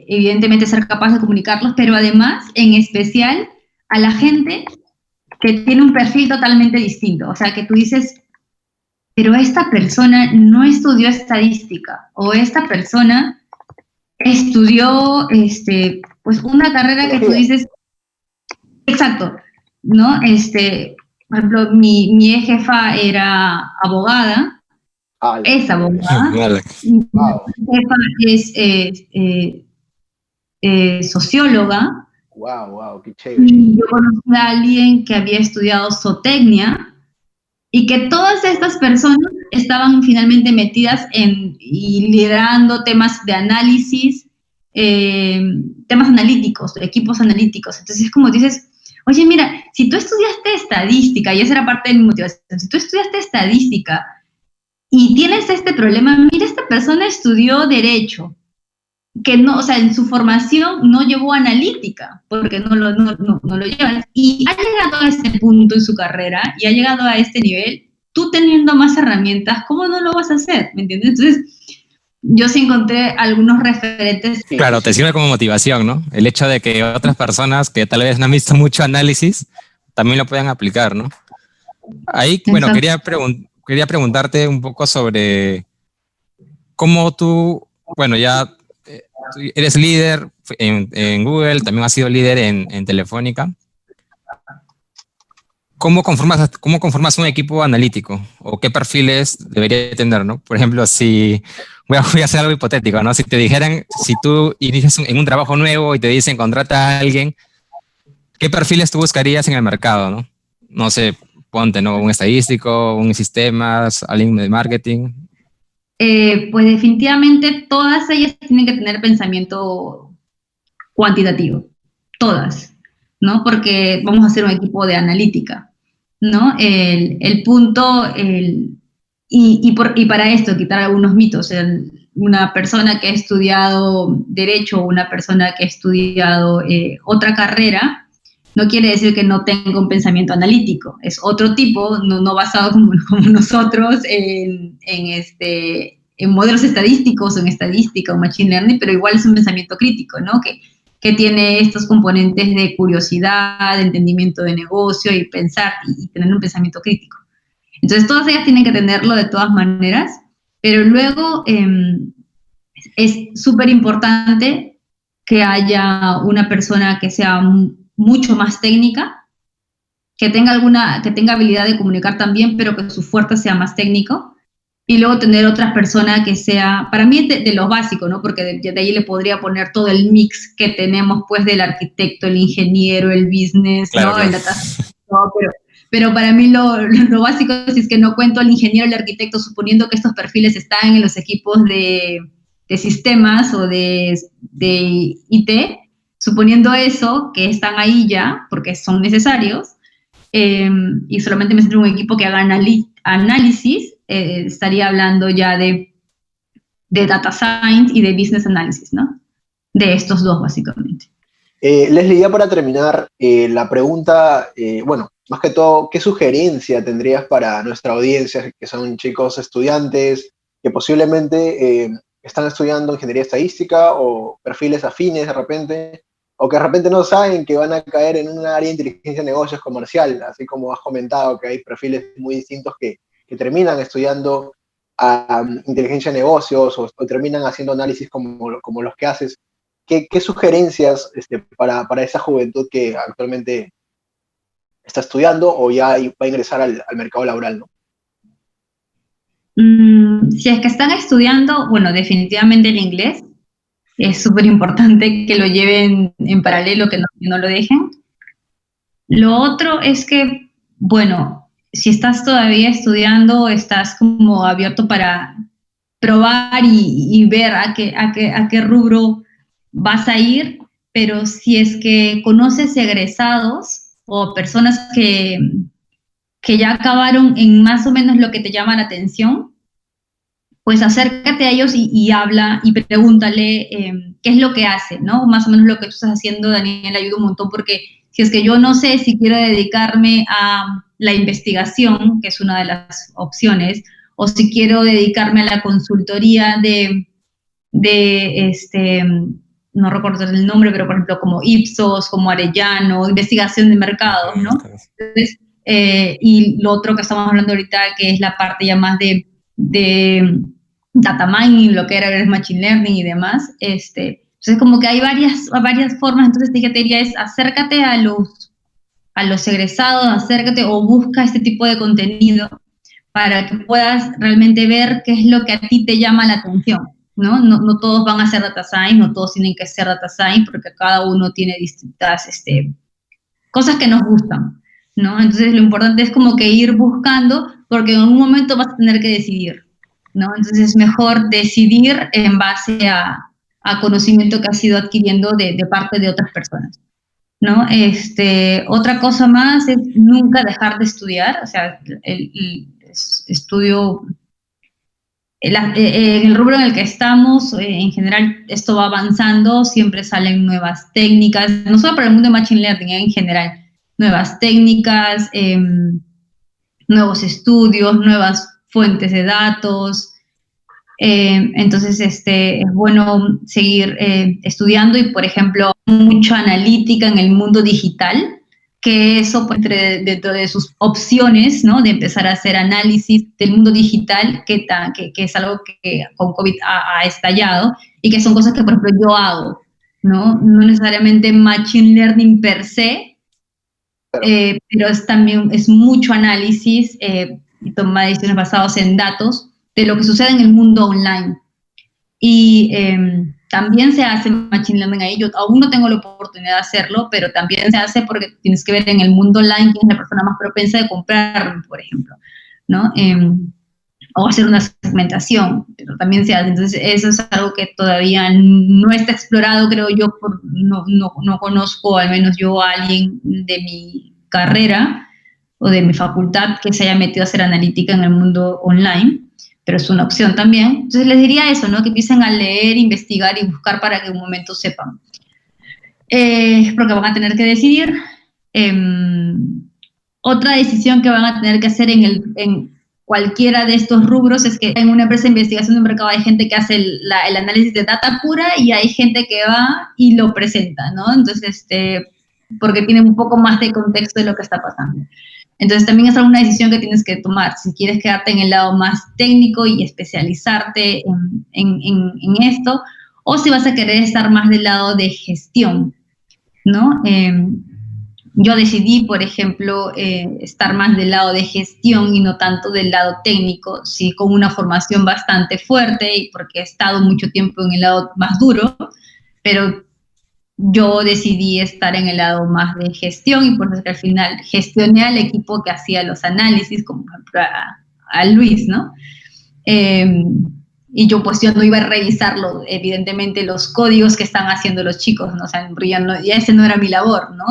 evidentemente ser capaz de comunicarlos, pero además, en especial, a la gente que tiene un perfil totalmente distinto. O sea, que tú dices, pero esta persona no estudió estadística o esta persona estudió pues una carrera que tú dices, exacto, ¿no? Por ejemplo, mi ex jefa era abogada, es abogada, mi jefa es socióloga, Wow, qué chévere. y yo conocí a alguien que había estudiado zootecnia, y que todas estas personas estaban finalmente metidas y liderando temas de análisis, temas analíticos, equipos analíticos. Entonces es como dices, oye, mira, si tú estudiaste estadística, y esa era parte de mi motivación, si tú estudiaste estadística y tienes este problema, mira, esta persona estudió derecho, que no, o sea, en su formación no llevó analítica, porque no lo llevan, y ha llegado a este punto en su carrera, y ha llegado a este nivel, tú teniendo más herramientas, ¿cómo no lo vas a hacer? ¿Me entiendes? Entonces, yo sí encontré algunos referentes. Claro, te sirve como motivación, ¿no? El hecho de que otras personas que tal vez no han visto mucho análisis, también lo puedan aplicar, ¿no? Ahí, bueno, quería preguntarte un poco sobre cómo tú, bueno, ya tú eres líder en Google, también has sido líder en Telefónica. ¿Cómo conformas un equipo analítico? ¿O qué perfiles debería tener, no? Por ejemplo, voy a hacer algo hipotético, ¿no? Si te dijeran, si tú inicias en un trabajo nuevo y te dicen contrata a alguien, ¿qué perfiles tú buscarías en el mercado, no? No sé, ponte, ¿no? Un estadístico, un sistemas, alguien de marketing. Pues definitivamente todas ellas tienen que tener pensamiento cuantitativo, todas, ¿no? Porque vamos a hacer un equipo de analítica, ¿no? El punto, y para esto, quitar algunos mitos. Una persona que ha estudiado Derecho o una persona que ha estudiado otra carrera, no quiere decir que no tenga un pensamiento analítico. Es otro tipo, no basado como nosotros en modelos estadísticos o en estadística o machine learning, pero igual es un pensamiento crítico, ¿no? Que tiene estos componentes de curiosidad, de entendimiento de negocio y pensar y tener un pensamiento crítico. Entonces, todas ellas tienen que tenerlo de todas maneras, pero luego es súper importante que haya una persona que sea mucho más técnica, que tenga habilidad de comunicar también, pero que su fuerte sea más técnico, y luego tener otra persona que sea, para mí de lo básico, ¿no? Porque de ahí le podría poner todo el mix que tenemos, pues, del arquitecto, el ingeniero, el business, claro, ¿no? Claro. El data, no, pero para mí lo básico, si es que no cuento al ingeniero, el arquitecto, suponiendo que estos perfiles están en los equipos de sistemas o de IT, suponiendo eso, que están ahí ya, porque son necesarios, y solamente me centro en un equipo que haga análisis, estaría hablando ya de data science y de business analysis, ¿no? De estos dos, básicamente. Leslie, ya para terminar, la pregunta, bueno, más que todo, ¿qué sugerencia tendrías para nuestra audiencia, que son chicos estudiantes que posiblemente están estudiando ingeniería estadística o perfiles afines de repente, o que de repente no saben que van a caer en un área de inteligencia de negocios comercial, así como has comentado que hay perfiles muy distintos que terminan estudiando inteligencia de negocios o terminan haciendo análisis como los que haces? ¿Qué sugerencias para esa juventud que actualmente está estudiando o ya va a ingresar al mercado laboral, ¿no? Si es que están estudiando, bueno, definitivamente el inglés. Es súper importante que lo lleven en paralelo, que no lo dejen. Lo otro es que, bueno, si estás todavía estudiando, estás como abierto para probar y ver a qué rubro vas a ir, pero si es que conoces egresados o personas que ya acabaron en más o menos lo que te llama la atención, pues acércate a ellos y habla y pregúntale qué es lo que hace, ¿no? Más o menos lo que tú estás haciendo, Daniel, ayuda un montón, porque si es que yo no sé si quiero dedicarme a la investigación, que es una de las opciones, o si quiero dedicarme a la consultoría no recuerdo el nombre, pero por ejemplo como Ipsos, como Arellano, investigación de mercados, ¿no? Entonces, y lo otro que estamos hablando ahorita, que es la parte ya más de data mining, lo que era el machine learning y demás, entonces como que hay varias formas. Entonces te diría es acércate a los egresados, acércate o busca este tipo de contenido para que puedas realmente ver qué es lo que a ti te llama la atención, ¿no? No todos van a ser data science, no todos tienen que ser data science, porque cada uno tiene distintas cosas que nos gustan, ¿no? Entonces lo importante es como que ir buscando, porque en algún momento vas a tener que decidir, ¿no? Entonces es mejor decidir en base a conocimiento que has ido adquiriendo de parte de otras personas, ¿no? Otra cosa más es nunca dejar de estudiar, o sea, el estudio, en el rubro en el que estamos, en general esto va avanzando, siempre salen nuevas técnicas, no solo para el mundo de Machine Learning, en general, nuevas técnicas, nuevos estudios, nuevas fuentes de datos. Entonces, es bueno seguir estudiando y, por ejemplo, mucha analítica en el mundo digital, que eso pues, dentro de sus opciones, ¿no? De empezar a hacer análisis del mundo digital, que es algo que con COVID ha estallado y que son cosas que, por ejemplo, yo hago, ¿no? No necesariamente machine learning per se, pero también es mucho análisis y toma de decisiones basadas en datos de lo que sucede en el mundo online. Y también se hace machine learning ahí. Yo aún no tengo la oportunidad de hacerlo, pero también se hace porque tienes que ver en el mundo online quién es la persona más propensa de comprar, por ejemplo, ¿no? O hacer una segmentación, pero también se hace. Entonces, eso es algo que todavía no está explorado, creo yo, no conozco, al menos yo, a alguien de mi carrera o de mi facultad que se haya metido a hacer analítica en el mundo online, pero es una opción también. Entonces, les diría eso, ¿no? Que empiecen a leer, investigar y buscar para que en un momento sepan. Porque van a tener que decidir. Otra decisión que van a tener que hacer en cualquiera de estos rubros es que en una empresa de investigación de mercado hay gente que hace el análisis de data pura y hay gente que va y lo presenta, ¿no? Entonces, porque tiene un poco más de contexto de lo que está pasando. Entonces, también es alguna decisión que tienes que tomar. Si quieres quedarte en el lado más técnico y especializarte en esto, o si vas a querer estar más del lado de gestión, ¿no? Yo decidí, por ejemplo, estar más del lado de gestión y no tanto del lado técnico, sí, con una formación bastante fuerte y porque he estado mucho tiempo en el lado más duro, pero yo decidí estar en el lado más de gestión y por eso es que al final gestioné al equipo que hacía los análisis, como por ejemplo a Luis, ¿no? Y yo pues yo no iba a revisarlo, evidentemente, los códigos que están haciendo los chicos, ¿no? O sea, ya ese no era mi labor, ¿no?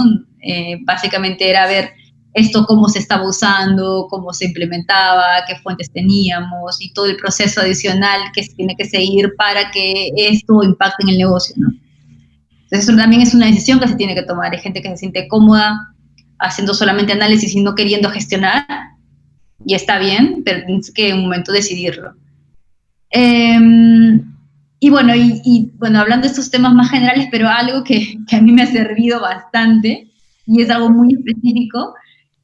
Básicamente era ver esto cómo se estaba usando, cómo se implementaba, qué fuentes teníamos y todo el proceso adicional que se tiene que seguir para que esto impacte en el negocio, ¿no? Entonces eso también es una decisión que se tiene que tomar. Hay gente que se siente cómoda haciendo solamente análisis y no queriendo gestionar, y está bien, pero tienes que en un momento decidirlo. Y bueno, hablando de estos temas más generales, pero algo que a mí me ha servido bastante, y es algo muy específico,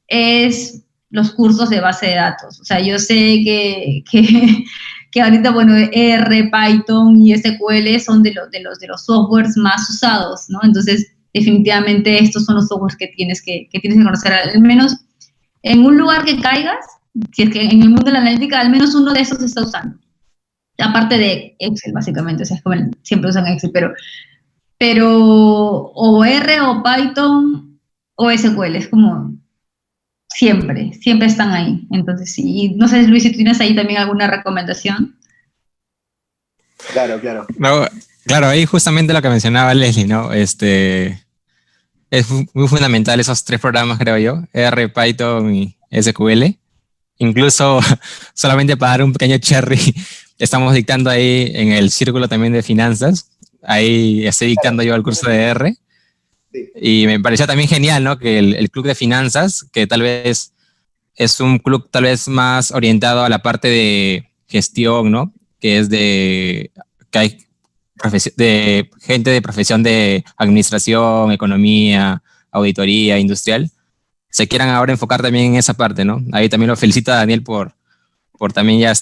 es los cursos de base de datos. O sea, yo sé que ahorita, bueno, R, Python y SQL son de los softwares más usados, ¿no? Entonces, definitivamente estos son los softwares que tienes que conocer, al menos en un lugar que caigas, si es que en el mundo de la analítica, al menos uno de esos se está usando. Aparte de Excel, básicamente, o sea, es como siempre usan Excel, pero o R o Python o SQL, es como siempre están ahí. Entonces, sí, no sé, Luis, si tú tienes ahí también alguna recomendación. Claro. No, claro, ahí justamente lo que mencionaba Leslie, ¿no? Es muy fundamental esos 3 programas, creo yo, R, Python y SQL. Incluso, solamente para dar un pequeño cherry, estamos dictando ahí en el círculo también de finanzas. Ahí estoy dictando yo el curso de R. Sí. Y me pareció también genial, ¿no? Que el club de finanzas, que tal vez es un club tal vez más orientado a la parte de gestión, ¿no? Que es que hay de gente de profesión de administración, economía, auditoría, industrial, se quieran ahora enfocar también en esa parte, ¿no? Ahí también lo felicito a Daniel por también ya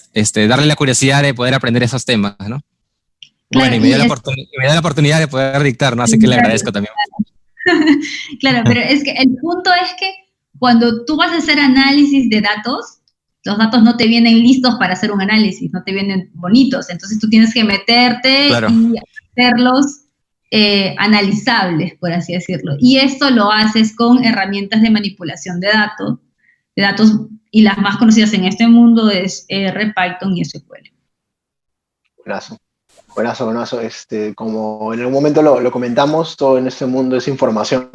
darle la curiosidad de poder aprender esos temas, ¿no? Claro, Bueno, y me dio la oportunidad de poder dictar, ¿no? Así que le agradezco también. claro, pero es que el punto es que cuando tú vas a hacer análisis de datos, los datos no te vienen listos para hacer un análisis, no te vienen bonitos, entonces tú tienes que meterte Claro. y hacerlos analizables, por así decirlo. Y esto lo haces con herramientas de manipulación de datos, y las más conocidas en este mundo es R, Python y SQL. Buenazo. Como en algún momento lo comentamos, todo en este mundo es información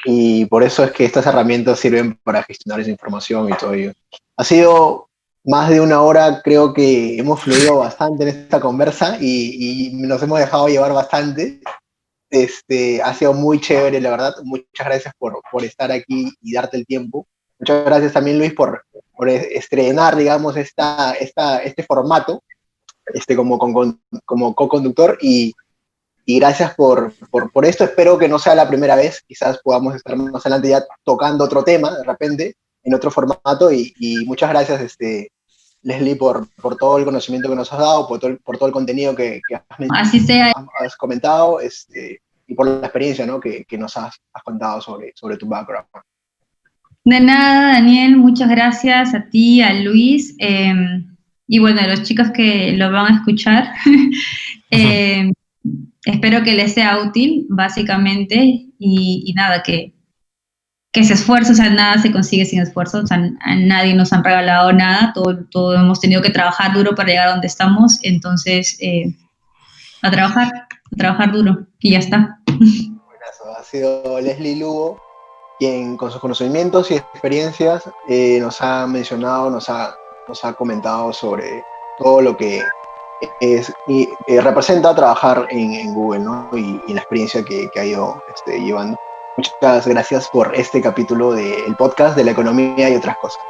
y por eso es que estas herramientas sirven para gestionar esa información y todo ello. Ha sido más de una hora, creo que hemos fluido bastante en esta conversa y nos hemos dejado llevar bastante. Ha sido muy chévere, la verdad. Muchas gracias por estar aquí y darte el tiempo. Muchas gracias también, Luis, por estrenar, digamos, este formato como co-conductor y gracias por esto. Espero que no sea la primera vez. Quizás podamos estar más adelante ya tocando otro tema, de repente, en otro formato y muchas gracias, Leslie, por todo el conocimiento que nos has dado, por todo el contenido que Así sea. has comentado, y por la experiencia, ¿no? que nos has contado sobre tu background. De nada, Daniel, muchas gracias a ti, a Luis, y bueno, a los chicos que lo van a escuchar. Espero que les sea útil, básicamente, y nada, que se esfuerce, o sea, nada se consigue sin esfuerzo, o sea, a nadie nos han regalado nada, todo hemos tenido que trabajar duro para llegar a donde estamos, entonces, a trabajar duro, y ya está. Ha sido Leslie Lugo, quien con sus conocimientos y experiencias nos ha mencionado, nos ha comentado sobre todo lo que representa trabajar en Google, ¿no? y la experiencia que ha ido llevando. Muchas gracias por este capítulo del podcast de la economía y otras cosas.